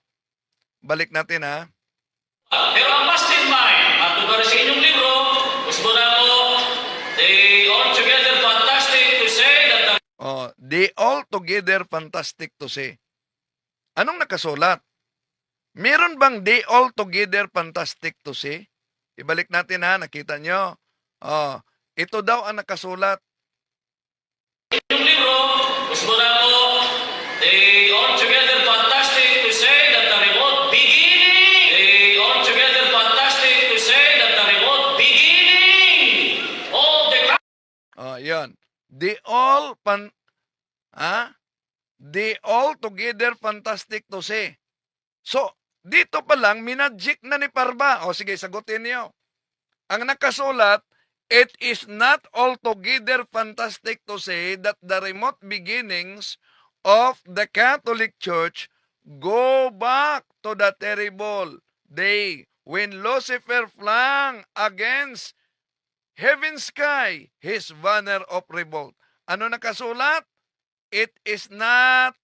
balik natin, ha. Pero ang mastermind, matubari sa inyong libro, gusto na po, they altogether fantastic to say that the They all together fantastic to see. Anong nakasulat? Meron bang they all together fantastic to see? Ibalik natin, ha, nakita nyo. Ito daw ang nakasulat. inyong libro, gusto na po, they altogether fantastic to say that the remote beginning, they altogether fantastic to say that the remote beginning of the Yan. They all together fantastic to see. So, dito pa lang, minadjik na ni Parba. Sige, sagutin niyo. Ang nakasulat, it is not altogether fantastic to say that the remote beginnings of the Catholic Church go back to the terrible day when Lucifer flung against heaven's sky his banner of revolt. Ano nakasulat? It is not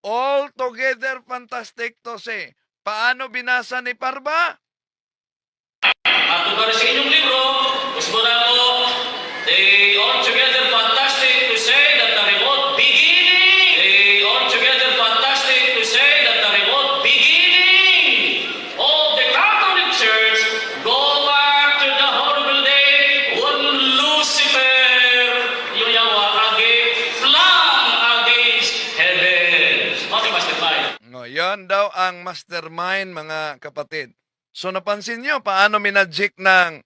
altogether fantastic to say. Paano binasa ni Parba? matubari sa inyong libro, gusto na po, they altogether fantastic to say that the remote beginning, they altogether fantastic to say that the remote beginning of the Catholic Church go back to the horrible day when Lucifer, yung yawa, flung against heaven. Mati mastermind. Yan daw ang mastermind, mga kapatid. So napansin niyo paano minadjik ng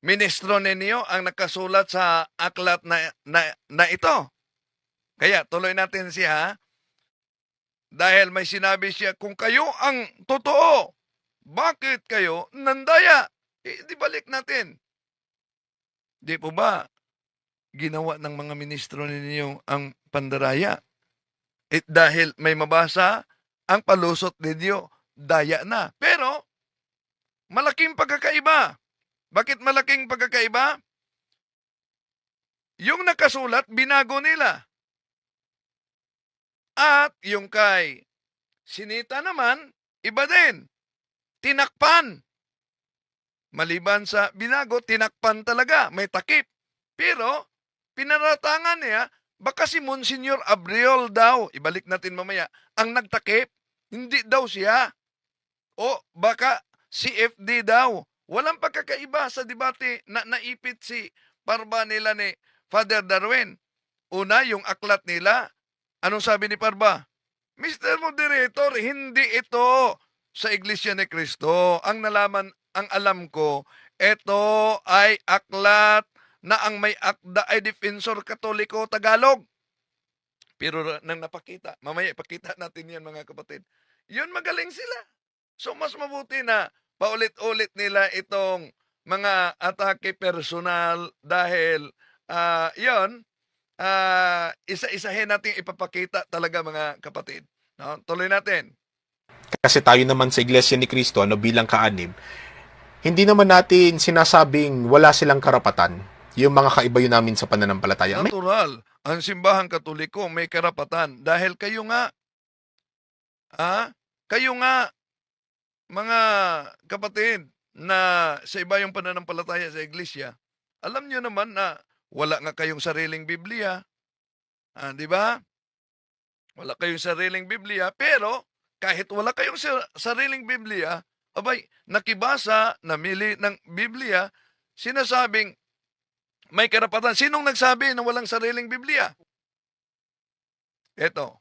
ministro ninyo ang nakasulat sa aklat na ito. Kaya tuloy natin siya, dahil may sinabi siya, kung kayo ang totoo, bakit kayo nandaya? Di balik natin. Di po ba ginawa ng mga ministro ninyo ang pandaraya? Dahil may mabasa, ang palusot ninyo, daya na. Pero, malaking pagkakaiba. Bakit malaking pagkakaiba? Yung nakasulat, binago nila. At yung kay Sinita naman, iba din. Tinakpan. Maliban sa binago, tinakpan talaga. May takip. Pero, pinaratangan niya, baka si Monsignor Abriol daw, ibalik natin mamaya, ang nagtakip, hindi daw siya. O baka si FD daw. Walang pagkakaiba sa debate na naipit si Parba nila ni Father Darwin. Una, yung aklat nila. Anong sabi ni Parba? Mr. Moderator, hindi ito sa Iglesia ni Cristo. Ang alam ko, ito ay aklat na ang may akda ay Defensor Katoliko Tagalog. Pero nang napakita, mamaya ipakita natin yan, mga kapatid. Yun, magaling sila. So mas mabuti na paulit-ulit nila itong mga atake personal dahil isa-isahin natin ipapakita talaga, mga kapatid. No? Tuloy natin. Kasi tayo naman sa Iglesia ni Cristo, bilang kaanib, hindi naman natin sinasabing wala silang karapatan Yung mga kaiba yun namin sa pananampalataya. May Natural. Ang simbahang Katoliko may karapatan dahil kayo nga, kayo nga, mga kapatid na sa iba yung pananampalataya sa iglesia, alam nyo naman na wala nga kayong sariling Biblia. Di ba? Wala kayong sariling Biblia, pero kahit wala kayong sariling Biblia, abay, nakibasa, namili ng Biblia, sinasabing may karapatan. Sinong nagsabi na walang sariling Biblia? Ito.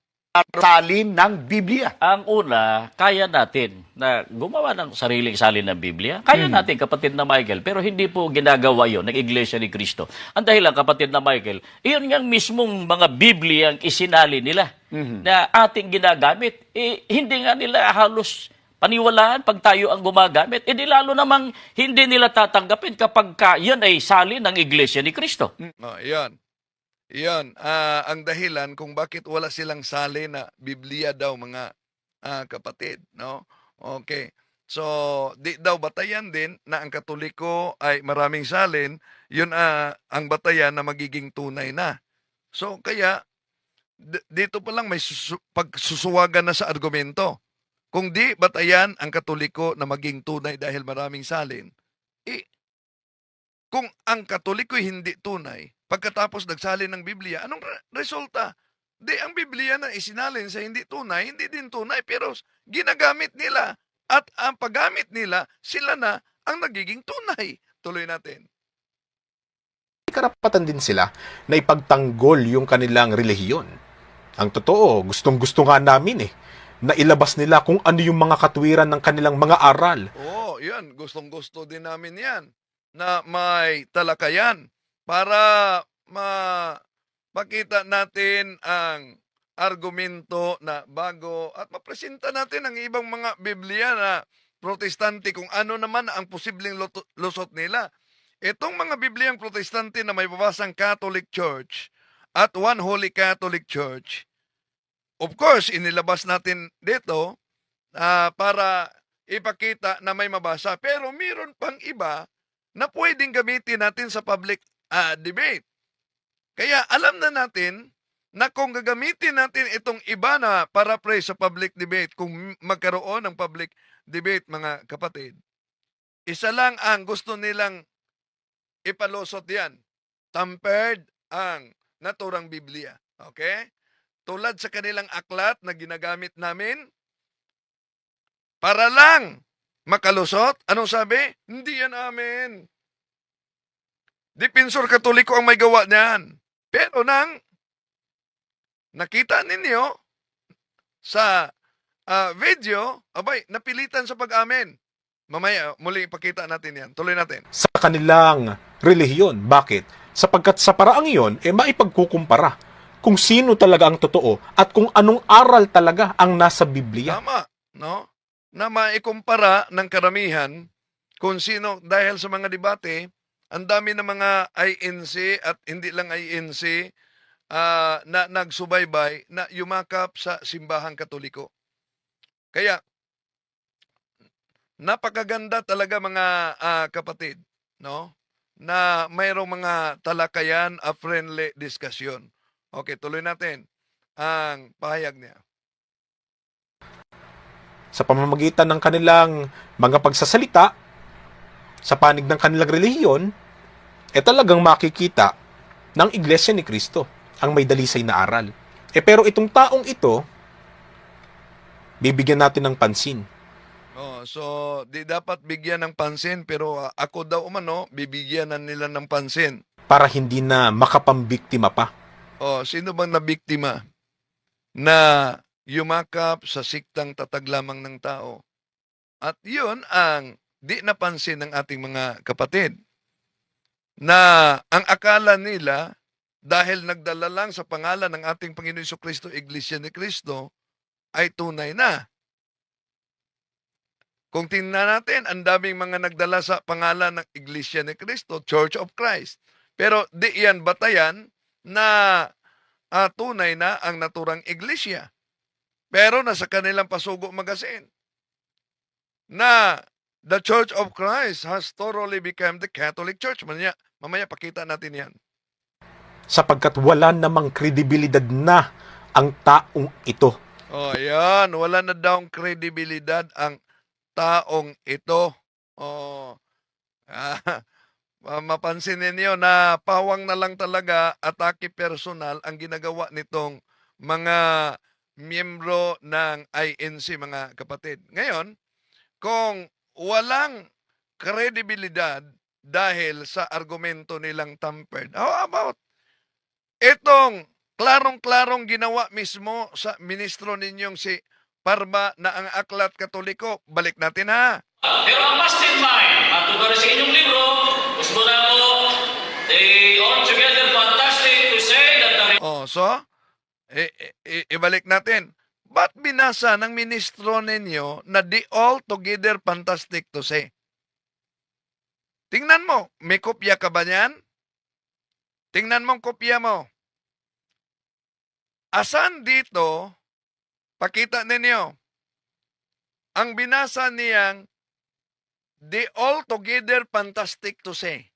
Salin ng Biblia. Ang una, kaya natin na gumawa ng sariling salin ng Biblia. Kaya natin, kapatid na Michael, pero hindi po ginagawa yon ng Iglesia ni Cristo. Ang dahilan, kapatid na Michael, iyon nga mismong mga Biblia ang isinali nila na ating ginagamit. Hindi nga nila halos paniwalaan pag tayo ang gumagamit. Di lalo namang hindi nila tatanggapin kapag yan ay salin ng Iglesia ni Cristo. Yan. Yan, ang dahilan kung bakit wala silang sali na Biblia daw, mga kapatid, no? Okay. So, di daw batayan din na ang Katoliko ay maraming salin, yun ang batayan na magiging tunay na. So, kaya dito pa lang may pagsusuwagan na sa argumento. Kung di batayan ang Katoliko na maging tunay dahil maraming salin, kung ang Katoliko hindi tunay, pagkatapos nagsalin ng Biblia, anong resulta? Di ang Biblia na isinalin sa hindi tunay, hindi din tunay, pero ginagamit nila at ang paggamit nila, sila na ang nagiging tunay. Tuloy natin. karapatan din sila na ipagtanggol yung kanilang relihiyon. Ang totoo, gustong-gusto nga namin na ilabas nila kung ano yung mga katwiran ng kanilang mga aral. Oo, yan. Gustong-gusto din namin yan na may talakayan para mapakita natin ang argumento na bago at mapresenta natin ang ibang mga Biblia na protestante kung ano naman ang posibleng lusot nila. Itong mga Bibliang protestante na may babasang Catholic Church at One Holy Catholic Church, of course, inilabas natin dito para ipakita na may mabasa. Pero mayroon pang iba na pwedeng gamitin natin sa public debate. Kaya alam na natin na kung gagamitin natin itong iba na paraphrase sa public debate, kung magkaroon ng public debate, mga kapatid, isa lang ang gusto nilang ipalusot yan. Tampered ang naturang Biblia. Okay? Tulad sa kanilang aklat na ginagamit namin, para lang makalusot. Anong sabi? Hindi yan amin. Dipensor Katoliko ang may gawa niyan. Pero nang nakita ninyo sa video, abay, napilitan sa pag-amin. Mamaya, muli ipakita natin yan. Tuloy natin. Sa kanilang relihiyon. Bakit? Sapagkat sa paraang iyon, maipagkukumpara kung sino talaga ang totoo at kung anong aral talaga ang nasa Biblia. Tama, no? Na maikumpara ng karamihan kung sino, dahil sa mga debate, ang dami ng mga INC at hindi lang INC na nagsubaybay na yumakap sa simbahang Katoliko. Kaya, napakaganda talaga mga kapatid, no? Na mayroong mga talakayan, a friendly discussion. Okay, tuloy natin ang pahayag niya. Sa pamamagitan ng kanilang mga pagsasalita, sa panig ng kanilang relihiyon, talagang makikita ng Iglesia ni Cristo ang may dalisay na aral. Pero itong taong ito, bibigyan natin ng pansin. So, di dapat bigyan ng pansin, pero ako daw umano, bibigyan na nila ng pansin. Para hindi na makapambiktima pa. Sino bang nabiktima na yumakap sa siktang tatag lamang ng tao? At yun ang di napansin ng ating mga kapatid. Na ang akala nila, dahil nagdala lang sa pangalan ng ating Panginoon Jesucristo, Iglesia ni Cristo, ay tunay na. Kung tingnan natin, ang daming mga nagdala sa pangalan ng Iglesia ni Cristo, Church of Christ. Pero di yan batayan na tunay na ang naturang iglesia. Pero nasa kanilang pasugo magasin na the Church of Christ has thoroughly become the Catholic Church. Mamaya pakita natin yan. Sapagkat wala namang kredibilidad na ang taong ito. Oh, yan. Wala na daw kredibilidad ang taong ito. Oh, mapansin ninyo na pawang na lang talaga, atake personal ang ginagawa nitong mga miyembro ng INC, mga kapatid. Ngayon, kung walang kredibilidad dahil sa argumento nilang tampered, how about itong klarong-klarong ginawa mismo sa ministro ninyong si Parba na ang Aklat Katoliko? Balik natin ha. Pero ang mastermind, tungkol sa inyong libro, gusto na po, they altogether fantastic to say that the So, ibalik natin. Ba't binasa ng ministro ninyo na di all together fantastic to say? Tingnan mo, may kopya ka ba niyan? Tingnan mong kopya mo. Asan dito, pakita ninyo, ang binasa niyang the altogether fantastic to say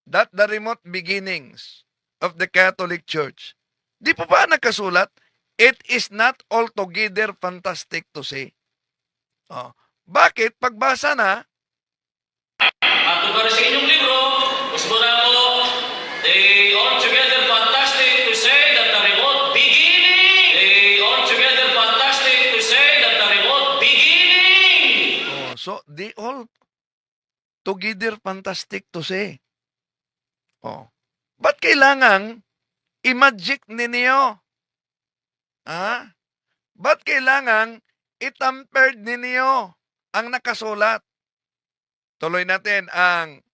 that the remote beginnings of the Catholic Church. Di po ba nakasulat? It is not altogether fantastic to say. Bakit? Pagbasa na, tungkol sa inyong libro, gusto na po, they altogether fantastic to say that the remote beginning, they altogether fantastic to say that the remote beginning. so they all together fantastic to say. Ba't kailangang i-magic ninyo? Ba't kailangang itampered ninyo ang nakasulat? Tuloy natin ang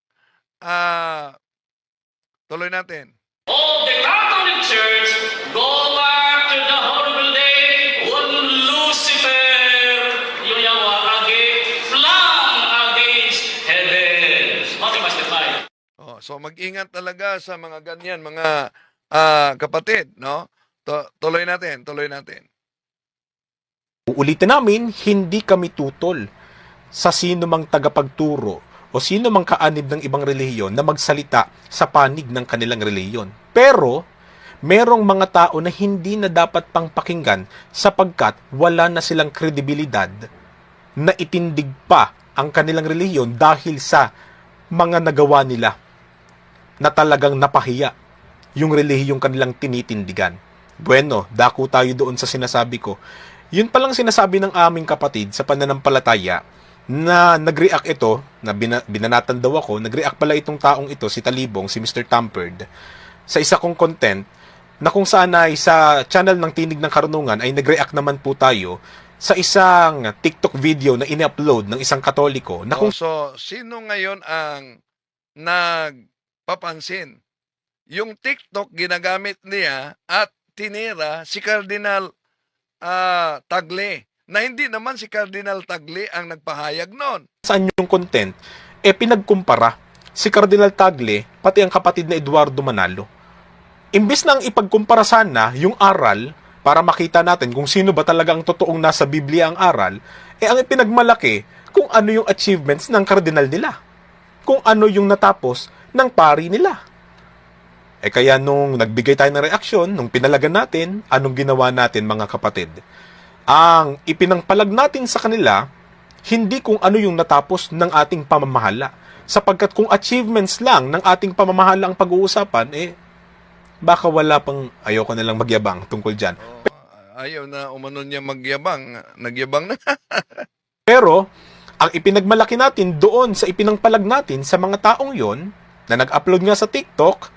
tuloy natin. Of the Catholic Church, go back to the horrible day when Lucifer, yung yawa, flung against heaven. Okay, Master 5. So mag-ingat talaga sa mga ganyan, mga kapatid, no? Tuloy natin. Uulitin namin, hindi kami tutol sa sino mang tagapagturo o sino mang kaanib ng ibang relihiyon na magsalita sa panig ng kanilang relihiyon. Pero, merong mga tao na hindi na dapat pang pakinggan sapagkat wala na silang kredibilidad na itindig pa ang kanilang relihiyon dahil sa mga nagawa nila na talagang napahiya yung relihiyong kanilang tinitindigan. Bueno, dako tayo doon sa sinasabi ko. Yun palang sinasabi ng aming kapatid sa pananampalataya na nag-react ito, na binanatan daw ako, nag-react pala itong taong ito, si Talibong, si Mr. Tampered, sa isa kong content na kung saan ay sa channel ng Tinig ng Karunungan ay nag-react naman po tayo sa isang TikTok video na ini-upload ng isang Katoliko na kung So, sino ngayon ang nagpapansin? Yung TikTok ginagamit niya at tinira si Cardinal Tagle, na hindi naman si Cardinal Tagle ang nagpahayag nun. saan yung content, pinagkumpara si Cardinal Tagle pati ang kapatid na Eduardo Manalo. Imbis na ang ipagkumpara sana yung aral para makita natin kung sino ba talaga ang totoong nasa Biblia ang aral, ang ipinagmalaki kung ano yung achievements ng Cardinal nila. Kung ano yung natapos ng pari nila. Kaya nung nagbigay tayo ng reaksyon, nung pinalagan natin, anong ginawa natin mga kapatid? Ang ipinangpalag natin sa kanila, hindi kung ano yung natapos ng ating pamamahala. Sapagkat kung achievements lang ng ating pamamahala ang pag-uusapan, baka wala pang, ayoko na lang magyabang tungkol dyan. Ayaw na umano niya magyabang, nagyabang na. Pero, ang ipinagmalaki natin doon sa ipinangpalag natin sa mga taong yon na nag-upload nga sa TikTok,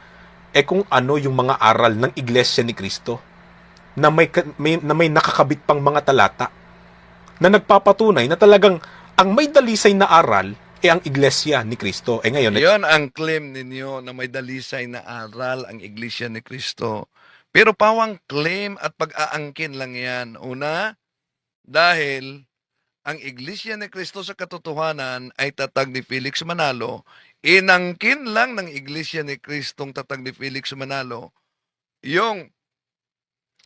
kung ano yung mga aral ng Iglesia ni Cristo na may nakakabit pang mga talata na nagpapatunay na talagang ang may dalisay na aral ang Iglesia ni Cristo. Ngayon, Yon ang claim ninyo na may dalisay na aral ang Iglesia ni Cristo. Pero pawang claim at pag-aangkin lang yan. Una, dahil ang Iglesia ni Cristo sa katotohanan ay tatag ni Felix Manalo, inangkin lang ng Iglesia ni Cristong tatag ni Felix Manalo yung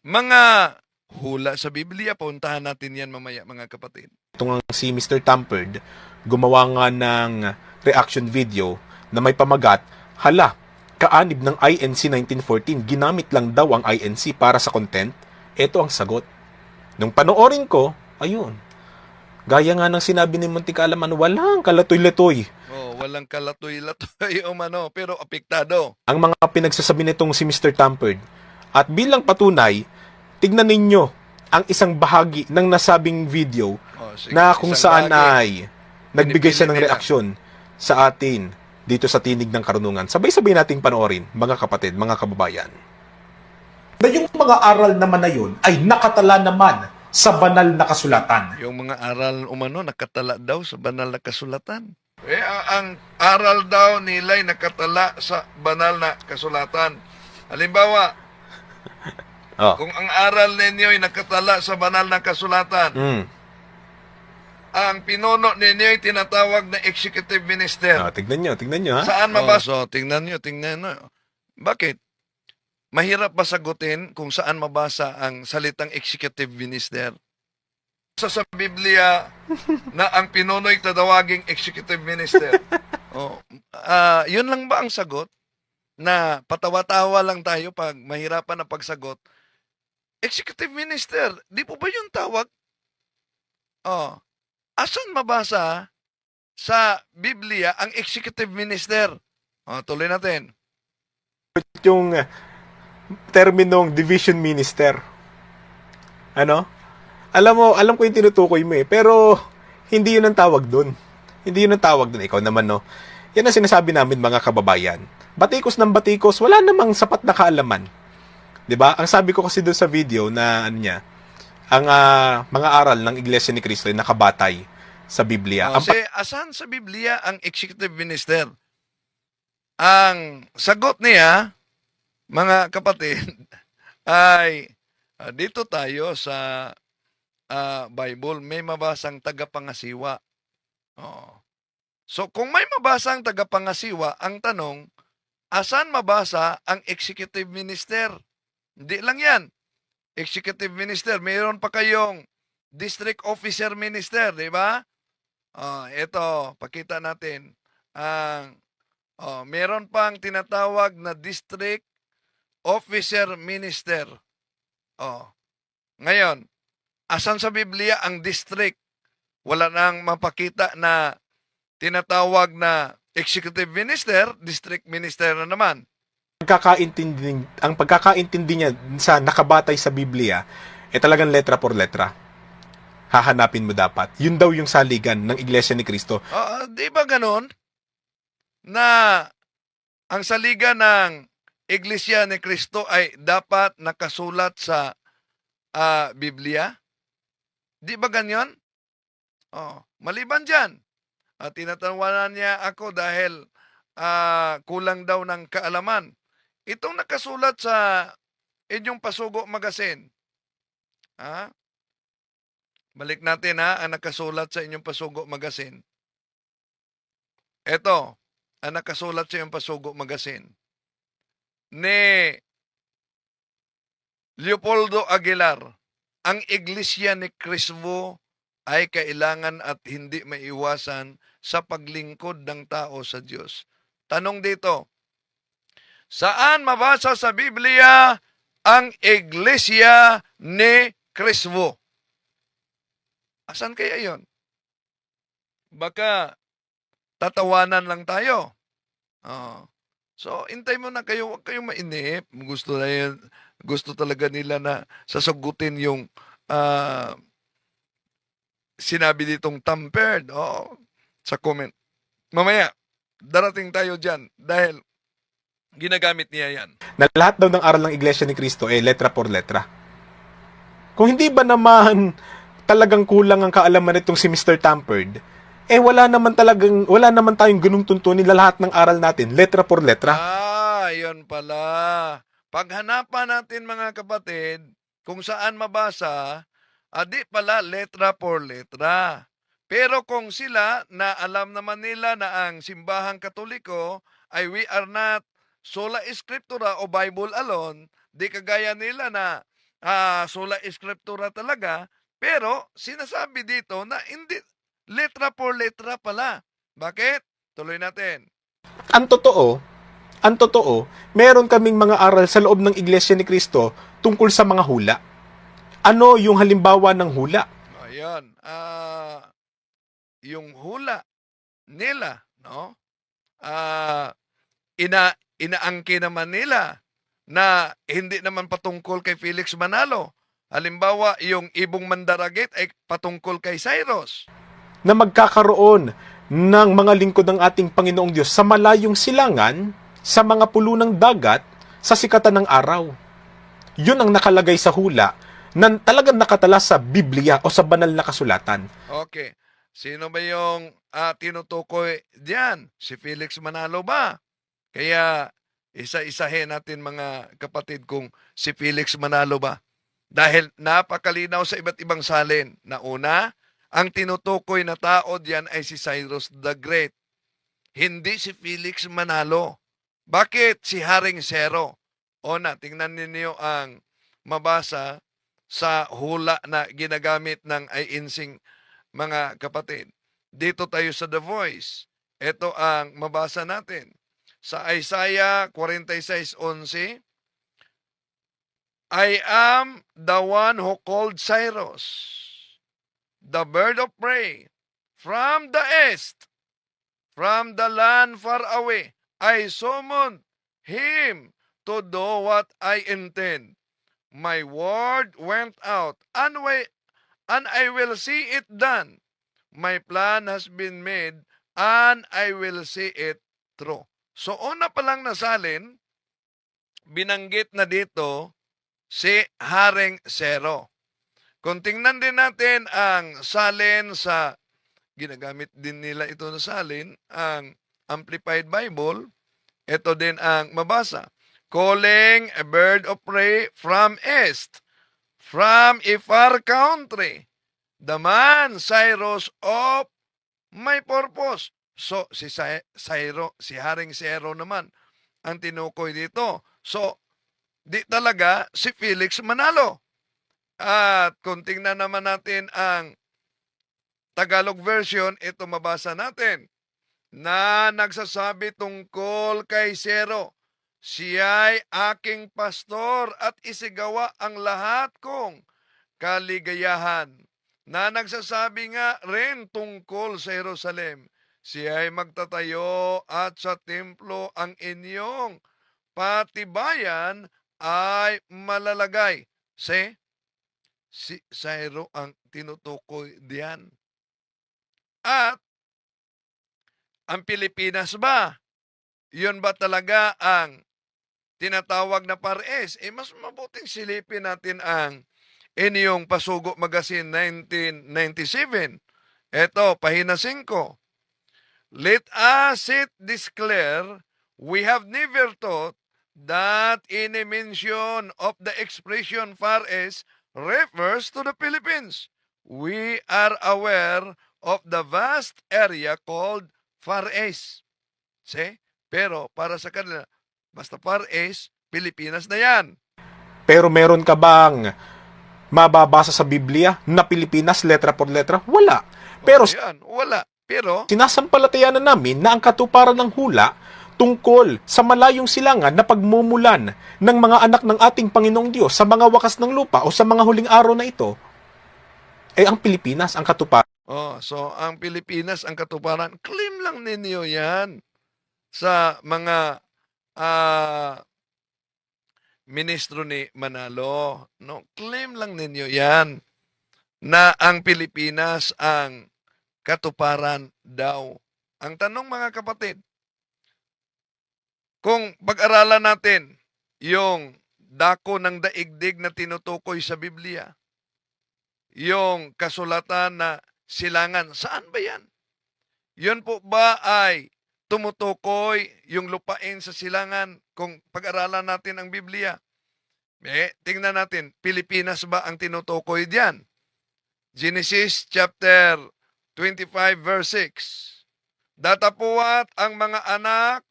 mga hula sa Biblia. Puntahan natin yan mamaya, mga kapatid. Itong si Mr. Tampered, gumawa nga ng reaction video na may pamagat, hala, kaanib ng INC 1914, ginamit lang daw ang INC para sa content. Ito ang sagot. Nung panoorin ko, ayun, gaya nga ng sinabi ni Munting Kaalaman, walang kalatoy-latoy. Oh, walang kalatoy-latoy o mano, pero apektado. Ang mga pinagsasabi nitong si Mr. Tampered. At bilang patunay, tignan ninyo ang isang bahagi ng nasabing video Oh, sige, na kung isang saan bahagi. ay nagbigay siya ng Pinipili nila. reaksyon sa atin dito sa Tinig ng Karunungan. Sabay-sabay nating panoorin, mga kapatid, mga kababayan. Na yung mga aral naman na yun ay nakatala naman sa banal na kasulatan. Yung mga aral umano nakatala daw sa banal na kasulatan. Ang aral daw nila'y nakatala sa banal na kasulatan. Halimbawa, Oh. kung ang aral ninyo'y nakatala sa banal na kasulatan, Mm. ang pinuno ninyo'y tinatawag na executive minister. Tignan nyo, ha? Saan mabasa? Tingnan nyo. Bakit? Mahirap ba sagutin kung saan mabasa ang salitang executive minister? Sa Biblia na ang pinuno'y tatawaging executive minister. Yun lang ba ang sagot? Na patawa-tawa lang tayo pag mahirapan na pagsagot. Executive minister, di po ba yung tawag? Asan mabasa sa Biblia ang executive minister? Tuloy natin. Yung terminong division minister. Ano? Alam ko yung tinutukoy mo pero hindi yun ang tawag doon. Hindi yun ang tawag doon. Ikaw naman, no? Yan ang sinasabi namin, mga kababayan. Batikos ng batikos, wala namang sapat na kaalaman. 'Di ba? Ang sabi ko kasi doon sa video na ang mga aral ng Iglesia ni Cristo ay nakabatay sa Biblia. Asan sa Biblia ang executive minister? Ang sagot niya, mga kapatid, ay dito tayo sa Bible, may mabasang tagapangasiwa. So kung may mabasang tagapangasiwa, ang tanong, asan mabasa ang executive minister? Hindi lang yan. Executive minister, mayroon pa kayong district officer minister, di ba? Ito, pakita natin. Meron pang tinatawag na district officer minister. Ngayon, asan sa Biblia ang district? Wala nang mapakita na tinatawag na executive minister, district minister na naman. Ang pagkakaintindi niya sa nakabatay sa Biblia talagang letra por letra. Hahanapin mo dapat. Yun daw yung saligan ng Iglesia ni Cristo. Di ba ganon? Na ang saligan ng Iglesia ni Cristo ay dapat nakasulat sa Biblia? Di ba ganyan? Maliban dyan. Tinatawanan niya ako dahil kulang daw ng kaalaman. Itong nakasulat sa inyong Pasugo Magazine. Balik natin ang nakasulat sa inyong Pasugo Magazine. Ito, ang nakasulat sa inyong Pasugo Magazine. Ni Leopoldo Aguilar, ang Iglesia ni Cristo ay kailangan at hindi maiwasan sa paglingkod ng tao sa Diyos. Tanong dito, saan mabasa sa Biblia ang Iglesia ni Cristo? Asan kaya yon? Baka tatawanan lang tayo. So, intay mo na kayo, huwag kayong mainip. Gusto talaga nila na sasagutin yung sinabi ditong tampered sa comment. Mamaya, darating tayo dyan dahil ginagamit niya yan. Na lahat daw ng aral ng Iglesia ni Cristo letra por letra. Kung hindi ba naman talagang kulang ang kaalaman nitong si Mr. Tampered, wala naman tayong ganung tuntunin na lahat ng aral natin, letra por letra. Yun pala. Paghanapan natin, mga kapatid, kung saan mabasa, di pala letra por letra. Pero kung sila na alam naman nila na ang simbahang Katoliko ay we are not sola scriptura o Bible alone, di kagaya nila na sola escritura talaga, pero sinasabi dito na hindi, letra por letra pala. Bakit? Tuloy natin. Ang totoo, meron kaming mga aral sa loob ng Iglesia ni Cristo tungkol sa mga hula. Ano yung halimbawa ng hula? Ayun. Yung hula nila, no? Inaangkin naman nila na hindi naman patungkol kay Felix Manalo. Halimbawa, yung ibong mandaragit ay patungkol kay Cyrus. Na magkakaroon ng mga lingkod ng ating Panginoong Diyos sa malayong silangan, sa mga pulo ng dagat, sa sikatan ng araw. Yun ang nakalagay sa hula na talagang nakatala sa Biblia o sa banal na kasulatan. Okay. Sino ba yung tinutukoy diyan? Si Felix Manalo ba? Kaya isa-isahin natin mga kapatid kung si Felix Manalo ba. Dahil napakalinaw sa iba't ibang salin na una, ang tinutukoy na tao diyan ay si Cyrus the Great. Hindi si Felix Manalo. Bakit si Haring Zero? O na, tingnan ninyo ang mabasa sa hula na ginagamit ng INC mga kapatid. Dito tayo sa The Voice. Ito ang mabasa natin. Sa Isaiah 46:11, I am the one who called Cyrus, the bird of prey, from the east, from the land far away. I summoned him to do what I intend. My word went out, and I will see it done. My plan has been made, and I will see it through. So, una pa lang nasalin, binanggit na dito si Haring Zero. Kung tingnan din natin ang salin sa, ginagamit din nila ito na salin, ang Amplified Bible, ito din ang mabasa. Calling a bird of prey from east, from a far country, the man Cyrus of my purpose. So, si Haring Zero naman ang tinukoy dito. So, di talaga si Felix Manalo. At kung tingnan naman natin ang Tagalog version, ito mabasa natin na nagsasabi tungkol kay Zero. Siya'y aking pastor at isigawa ang lahat kong kaligayahan. Na nagsasabi nga rin tungkol sa Jerusalem. Siya'y magtatayo at sa templo ang inyong patibayan ay malalagay. Si Cyrus ang tinutukoy diyan. At ang Pilipinas ba? Yun ba talaga ang tinatawag na pares? Mas mabuting silipin natin ang inyong Pasugo Magazine 1997. Ito, pahina 5. Let us declare, we have never thought that any mention of the expression Far East refers to the Philippines. We are aware of the vast area called Far East. See? Pero para sa kanila, basta Far East, Pilipinas na yan. Pero meron ka bang mababasa sa Biblia na Pilipinas letra por letra? Wala. Pero Yan, wala. Pero sinasampalatayanan namin na ang katuparan ng hula tungkol sa malayong silangan na pagmumulan ng mga anak ng ating Panginoong Diyos sa mga wakas ng lupa o sa mga huling araw na ito, ang Pilipinas ang katuparan. so ang Pilipinas ang katuparan. Claim lang ninyo yan sa mga ministro ni Manalo. No, claim lang ninyo yan na ang Pilipinas ang katuparan daw. Ang tanong mga kapatid, kung pag-aralan natin yung dako ng daigdig na tinutukoy sa Biblia, yung kasulatan na silangan, saan ba yan? Yun po ba ay tumutukoy yung lupain sa silangan kung pag-aralan natin ang Biblia? Tingnan natin, Pilipinas ba ang tinutukoy diyan? Genesis chapter 25 verse 6. Datapuat ang mga anak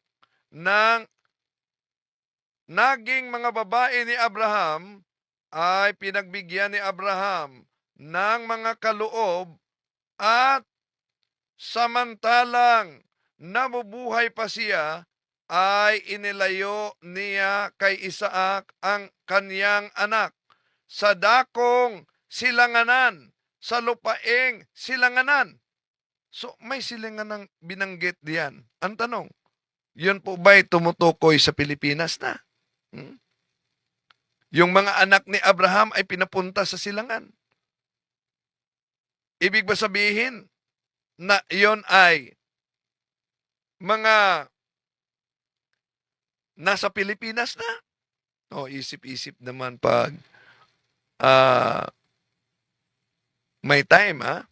ng naging mga babae ni Abraham ay pinagbigyan ni Abraham ng mga kaloob at samantalang nabubuhay pa siya, ay inilayo niya kay Isaac ang kaniyang anak sa dakong silanganan, sa lupaing silanganan. So, may silanganang binanggit diyan. Ang tanong, yun po ba'y tumutukoy sa Pilipinas na? Yung mga anak ni Abraham ay pinapunta sa silangan. Ibig ba sabihin na yon ay mga nasa Pilipinas na? O, isip-isip naman pag may time, ha?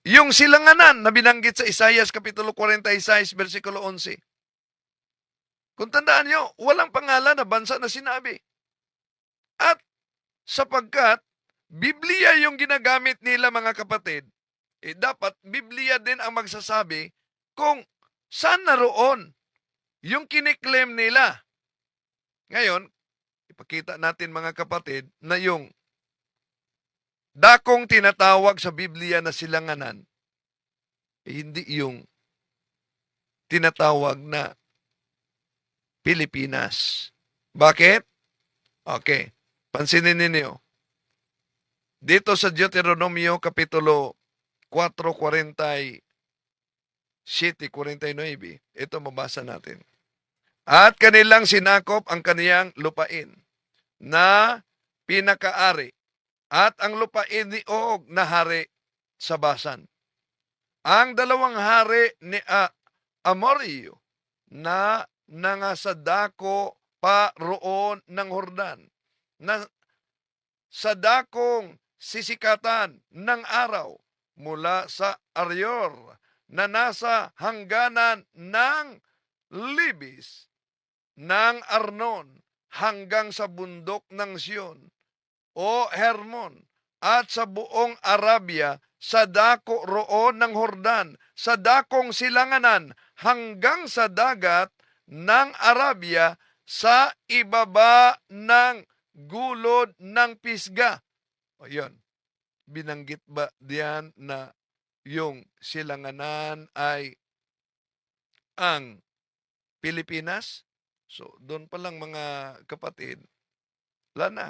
Yung silanganan na binanggit sa Isaias Kapitulo 46, versikulo 11. Kung tandaan nyo, walang pangalan na bansa na sinabi. At sapagkat Biblia yung ginagamit nila, mga kapatid, dapat Biblia din ang magsasabi kung saan naroon yung kiniklaim nila. Ngayon, ipakita natin, mga kapatid, na yung dakong tinatawag sa Biblia na silanganan, hindi yung tinatawag na Pilipinas. Bakit? Okay. Pansinin ninyo. Dito sa Deuteronomio Kapitulo 4:47, 49, ito mabasa natin. At kanilang sinakop ang kaniyang lupain na pinakaari at ang lupain ni Og na hari sa Basan. Ang dalawang hari ni Amorio na nangasadako pa roon ng Hordan, na sa dakong sisikatan ng araw mula sa Aryor na nasa hangganan ng Libis ng Arnon hanggang sa bundok ng Sion o Hermon, at sa buong Arabia, sa dako roon ng Hordan, sa dakong silanganan, hanggang sa dagat ng Arabia, sa ibaba ng gulod ng Pisga. O yun, binanggit ba diyan na yung silanganan ay ang Pilipinas? So, doon pa lang, mga kapatid, wala na.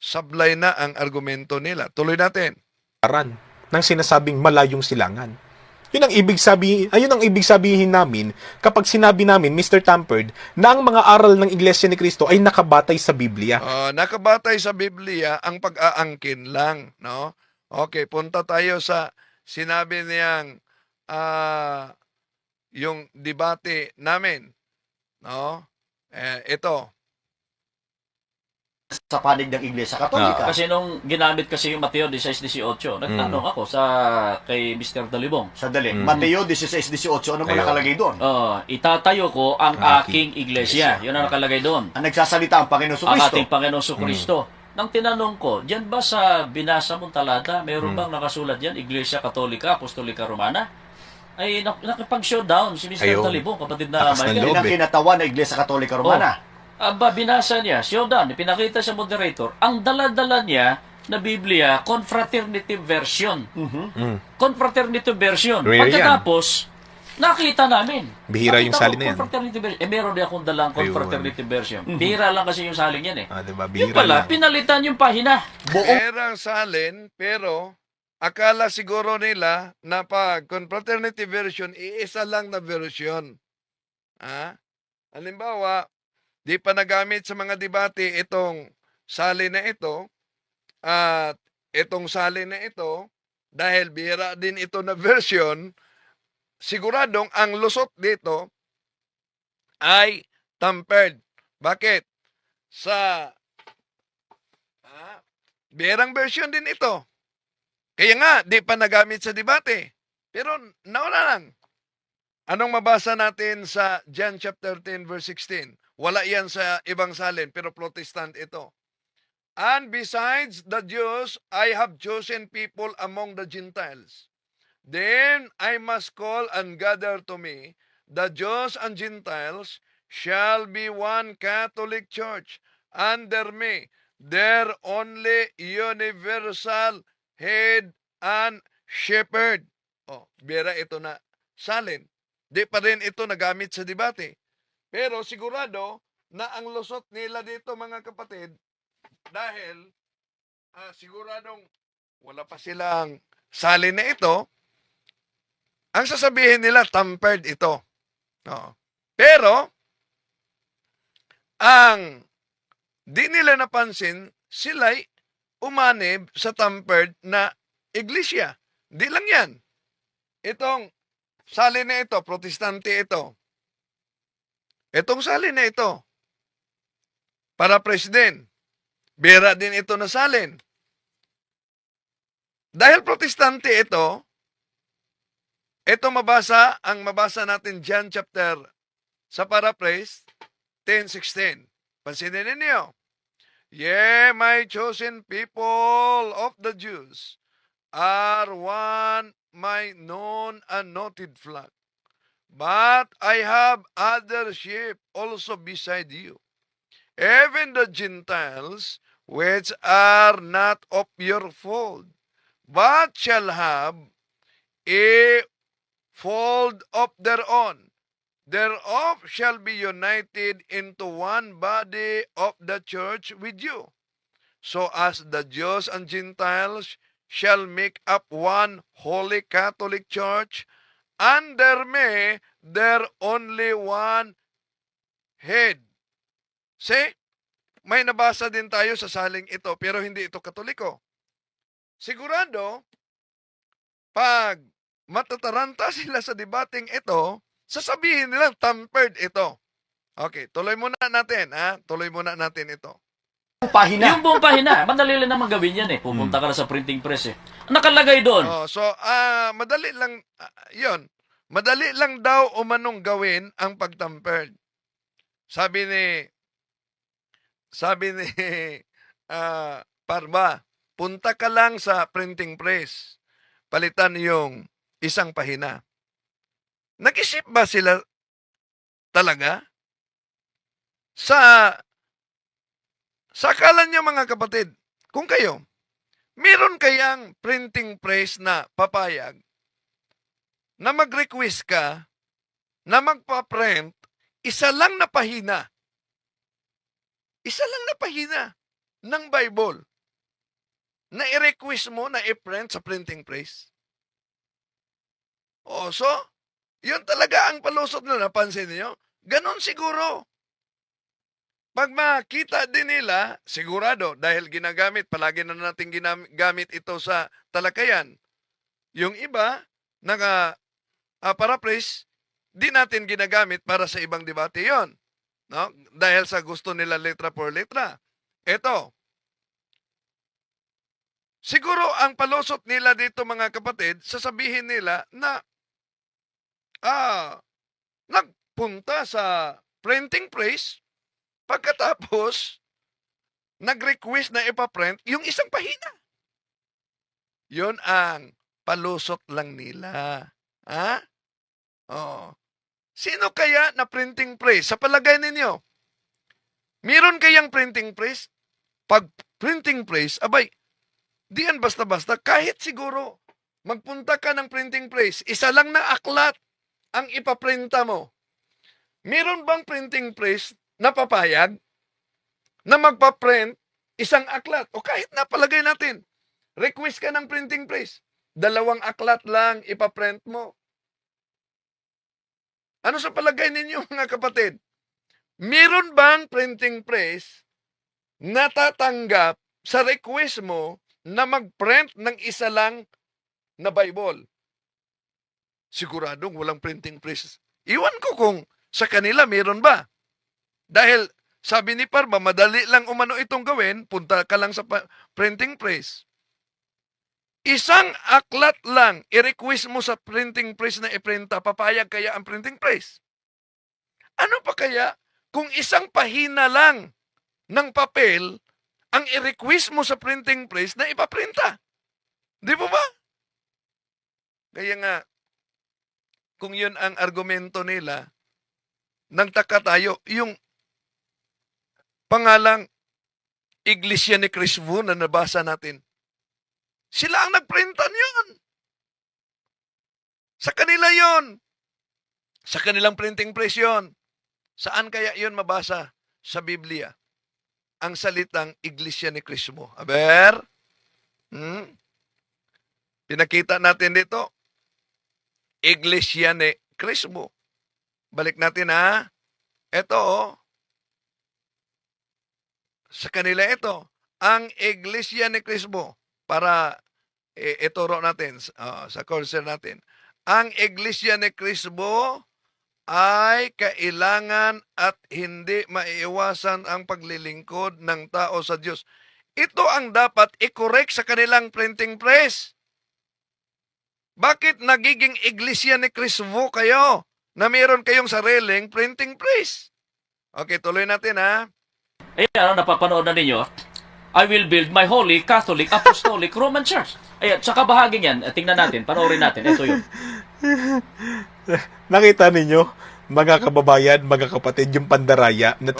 Sablay na ang argumento nila. Tuloy natin. Aran ng sinasabing malayong silangan. Yun ang ibig sabihin namin kapag sinabi namin, Mr. Tampered, na ang mga aral ng Iglesia ni Cristo ay nakabatay sa Biblia. Nakabatay sa Biblia ang pag-aangkin lang, no? Okay, punta tayo sa sinabi niyang yung debate namin, no? Ito. Sa panig ng Iglesia Katolika. Kasi nung ginamit kasi yung Mateo 16:18, nagtanong ako kay Mr. Dalibong. Sandali, Mateo 16:18, ano ba nakalagay doon? Itatayo ko ang aking iglesia. Yun ang nakalagay doon. Ang nagsasalita ang Panginoon Kristo. Ang ating Panginoon Kristo. Nang tinanong ko, diyan ba sa binasa mong talata, mayroon bang nakasulat diyan, Iglesia Katolika, Apostolika Romana? Ay nakipag-showdown si Mr. Dalibong, kapatid na Michael. Yan ang kinatawan ng Iglesia Katolika Romana. Binasa niya, showdown, pinakita sa moderator, ang dala-dala niya na Biblia, Confraternity Version. Confraternity Version. Pagkatapos, nakita namin. Bihira yung salin na yan. Confraternity Version. Meron din akong dalang Confraternity Version. Bihira lang kasi yung salin yan eh. Diba? Yung pala, pinalitan yung pahina. Merang salin, pero akala siguro nila na pag Confraternity Version, iisa lang na version. Halimbawa, di pa nagamit sa mga debate itong salin na ito at itong salin na ito, dahil bihira din ito na version, siguradong ang lusot dito ay tampered. Bakit? Sa bihirang version din ito. Kaya nga, di pa nagamit sa debate. Pero nauna lang. Anong mabasa natin sa John chapter 10 verse 16? Wala yan sa ibang salin, pero Protestant ito. And besides the Jews, I have chosen people among the Gentiles. Then I must call and gather to me the Jews and Gentiles shall be one Catholic Church under me. their only universal head and shepherd. Oh, bira ito na salin. Di pa rin ito nagamit sa debate. Pero sigurado na ang lusot nila dito, mga kapatid, dahil siguradong wala pa silang salin na ito, ang sasabihin nila, tampered ito. Oo. Pero, ang di nila napansin, sila'y umanib sa tampered na iglesia. Di lang yan. Itong salin na ito, protestante ito. Itong salin na ito, para president, bira din ito na salin. Dahil protestante ito mabasa natin John chapter sa paraphrase 10:16. Pansinin ninyo. Ye, my chosen people of the Jews are one my known and noted flock. But I have other sheep also beside you. Even the Gentiles which are not of your fold, but shall have a fold of their own. Thereof shall be united into one body of the church with you. So as the Jews and Gentiles shall make up one holy Catholic Church, under me there only one head. See? May nabasa din tayo sa saling ito, pero hindi ito Katoliko. Sigurado, pag matataranta sila sa debating ito, sasabihin nilang tampered ito. Okay, tuloy muna natin, ha? Tuloy muna natin ito. Pahina. Yung buong pahina, madali lang naman gawin yan eh. Pupunta ka na sa printing press eh. Nakalagay doon. Madali lang, yon. Madali lang daw umanong gawin ang pagtampered. Sabi ni Parma, punta ka lang sa printing press. Palitan yung isang pahina. Nag-isip ba sila talaga? Sa akala niyo, mga kapatid, kung kayo, meron kayang printing press na papayag na mag-request ka na magpa-print isa lang na pahina ng Bible na i-request mo na i-print sa printing press? So, yun talaga ang palusot na napansin niyo. Ganon siguro. Pag makita din nila, sigurado, dahil ginagamit, palagi na natin ginagamit ito sa talakayan. Yung iba, paraphrase, di natin ginagamit para sa ibang debate yon. No? Dahil sa gusto nila letra por letra. Ito. Siguro ang palusot nila dito, mga kapatid, sasabihin nila na nagpunta sa printing press, pagkatapos nag-request na ipaprint yung isang pahina. Yun ang palusot lang nila. Ha? Sino kaya na printing press? Sa palagay ninyo, meron kayang printing press? Pag printing press, abay, diyan basta-basta, kahit siguro magpunta ka ng printing press, isa lang na aklat ang ipaprinta mo. Meron bang printing press na papayag na magpaprint isang aklat? O kahit napalagay natin, request ka ng printing press, 2 aklat lang ipaprint mo. Ano sa palagay ninyo, mga kapatid? Meron bang printing press na tatanggap sa request mo na mag-print ng isa lang na Bible? Siguradong walang printing press. Iwan ko kung sa kanila meron ba. Dahil sabi ni Parma, madali lang umano itong gawin, punta ka lang sa printing press. Isang aklat lang, i-request mo sa printing press na iprinta, papayag kaya ang printing press? Ano pa kaya kung isang pahina lang ng papel ang i-request mo sa printing press na ipaprinta? Di ba ba? Kaya nga, kung yun ang argumento nila, nagtaka tayo, yung pangalang Iglesia ni Crispo na nabasa natin. Sila ang nagprintan yun. Sa kanila yon. Sa kanilang printing press yun. Saan kaya yun mabasa? Sa Biblia. Ang salitang Iglesia ni Crispo. Aber? Pinakita natin dito. Iglesia ni Crispo. Balik natin ha. Ito sa kanila ito. Ang Iglesia ni Crispo. Para ituro natin sa cursor natin. Ang Iglesia ni Crispo ay kailangan at hindi maiiwasan ang paglilingkod ng tao sa Diyos. Ito ang dapat i-correct sa kanilang printing press. Bakit nagiging Iglesia ni Crispo kayo na meron kayong sariling printing press? Okay, tuloy natin ha. Ayan, napapanood na ninyo. I will build my holy, Catholic, Apostolic, Roman Church. Ayan, sa kabahaging yan, tingnan natin, panoorin natin. Ito yun. Nakita ninyo, mga kababayan, mga kapatid, yung pandaraya na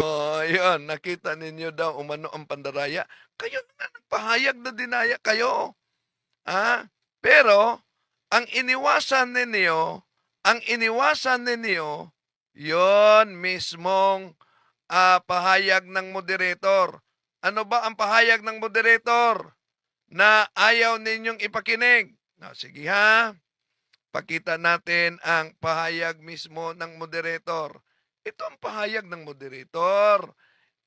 Yun, nakita ninyo daw umano ang pandaraya. Kayo na nagpahayag na dinaya kayo. Pero, ang iniwasan ninyo, yon mismong pahayag ng moderator. Ano ba ang pahayag ng moderator na ayaw ninyong ipakinig? Sige ha, pakita natin ang pahayag mismo ng moderator. Ito ang pahayag ng moderator.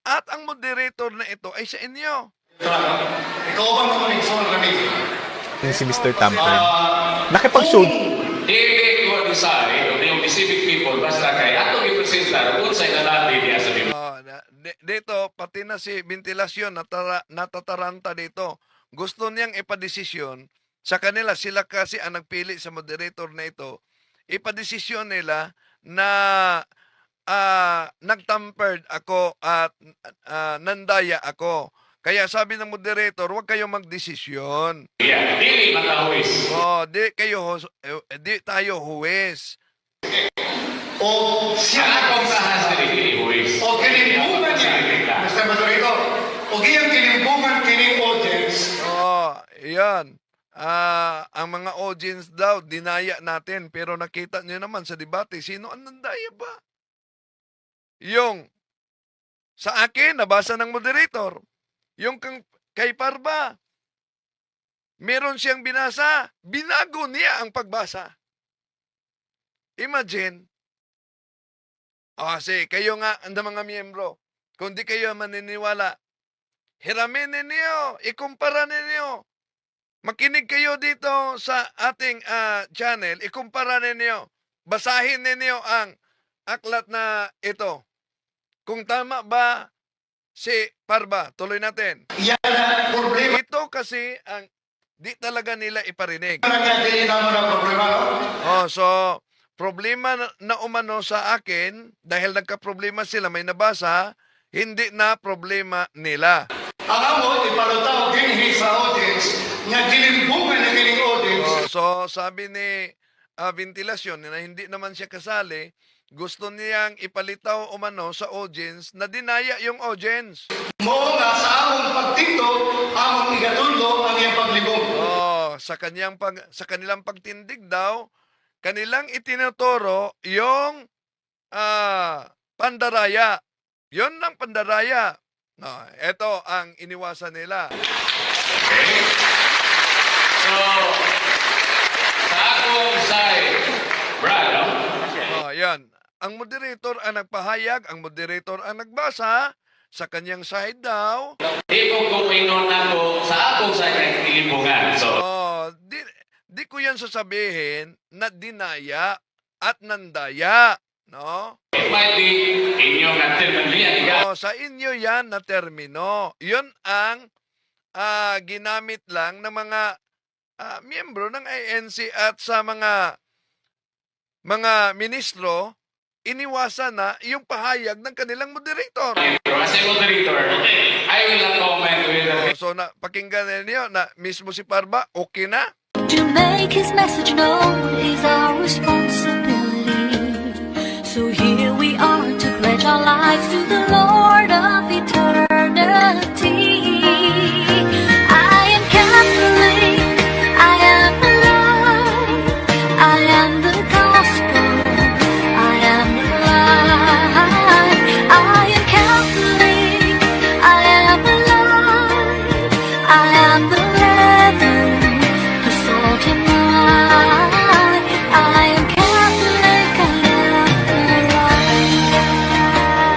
At ang moderator na ito ay sa inyo. Ikaw bang koneksyon kami? si Mr. Tamper. Nakipag-show. Dili ko decide o yung specific people basta kay atong i-presenta kung sa inalati diya sa Biblia. Dito, pati na si Ventilasyon natataranta dito. Gusto niyang ipadesisyon sa kanila. Sila kasi ang nagpili sa moderator na ito. Ipadesisyon nila na nagtampered ako at nandaya ako. Kaya sabi ng moderator, huwag kayong magdesisyon. Dili matahuwis. Di tayo huwes. O siya akong sahas dili huwis. o kinimbuman niya, Mr. Moderator, o giyang kinimbuman kining audience. Yan. Ang mga audience daw, dinaya natin. Pero nakita nyo naman sa debate, sino ang nandaya ba? Yung sa akin, nabasa ng moderator. Yung kay Parba, meron siyang binasa, binago niya ang pagbasa. Imagine, kasi kayo nga, ang mga miyembro, kung di kayo maniniwala, hiramin ninyo, ikumpara ninyo. Makinig kayo dito sa ating channel, ikumpara ninyo, basahin ninyo ang aklat na ito. Kung tama ba si Parba, tuloy natin. Yan ang problema. Ito kasi ang di talaga nila iparinig. Nangyayari naman ang problema, no? So, problema na umano sa akin, dahil nagka-problema sila, may nabasa, hindi na problema nila. Ang amo, ipalutaw din sa audience, nga gilimbungan na kining audience. So, sabi ni Ventilasyon na hindi naman siya kasali, gusto niyang ipalitaw umano sa audience na dinaya yung audience. Mo nga sa among pagtinto, among igatuldo ang iyang paglibong. Sa kanilang pagtindig daw, kanilang itinuturo yung pandaraya. Yun ang pandaraya. Ito ang iniwasan nila. Okay? So, sa akong side, Brad, no? Yan. Ang moderator ang nagpahayag, ang moderator ang nagbasa, sa kanyang side daw. Di ko kuminon ako sa akong side ng tilimbungan. So, di ko yan sasabihin na dinaya at nandaya. No? it might be inyong termino. Sa inyo yan na termino. Yun ang ginamit lang ng mga miyembro ng INC at sa mga ministro, iniwasan na yung pahayag ng kanilang moderator. As a moderator, I will not comment with the... So, pakinggan ninyo na mismo si Parba, okay na? To make his message known is our responsibility.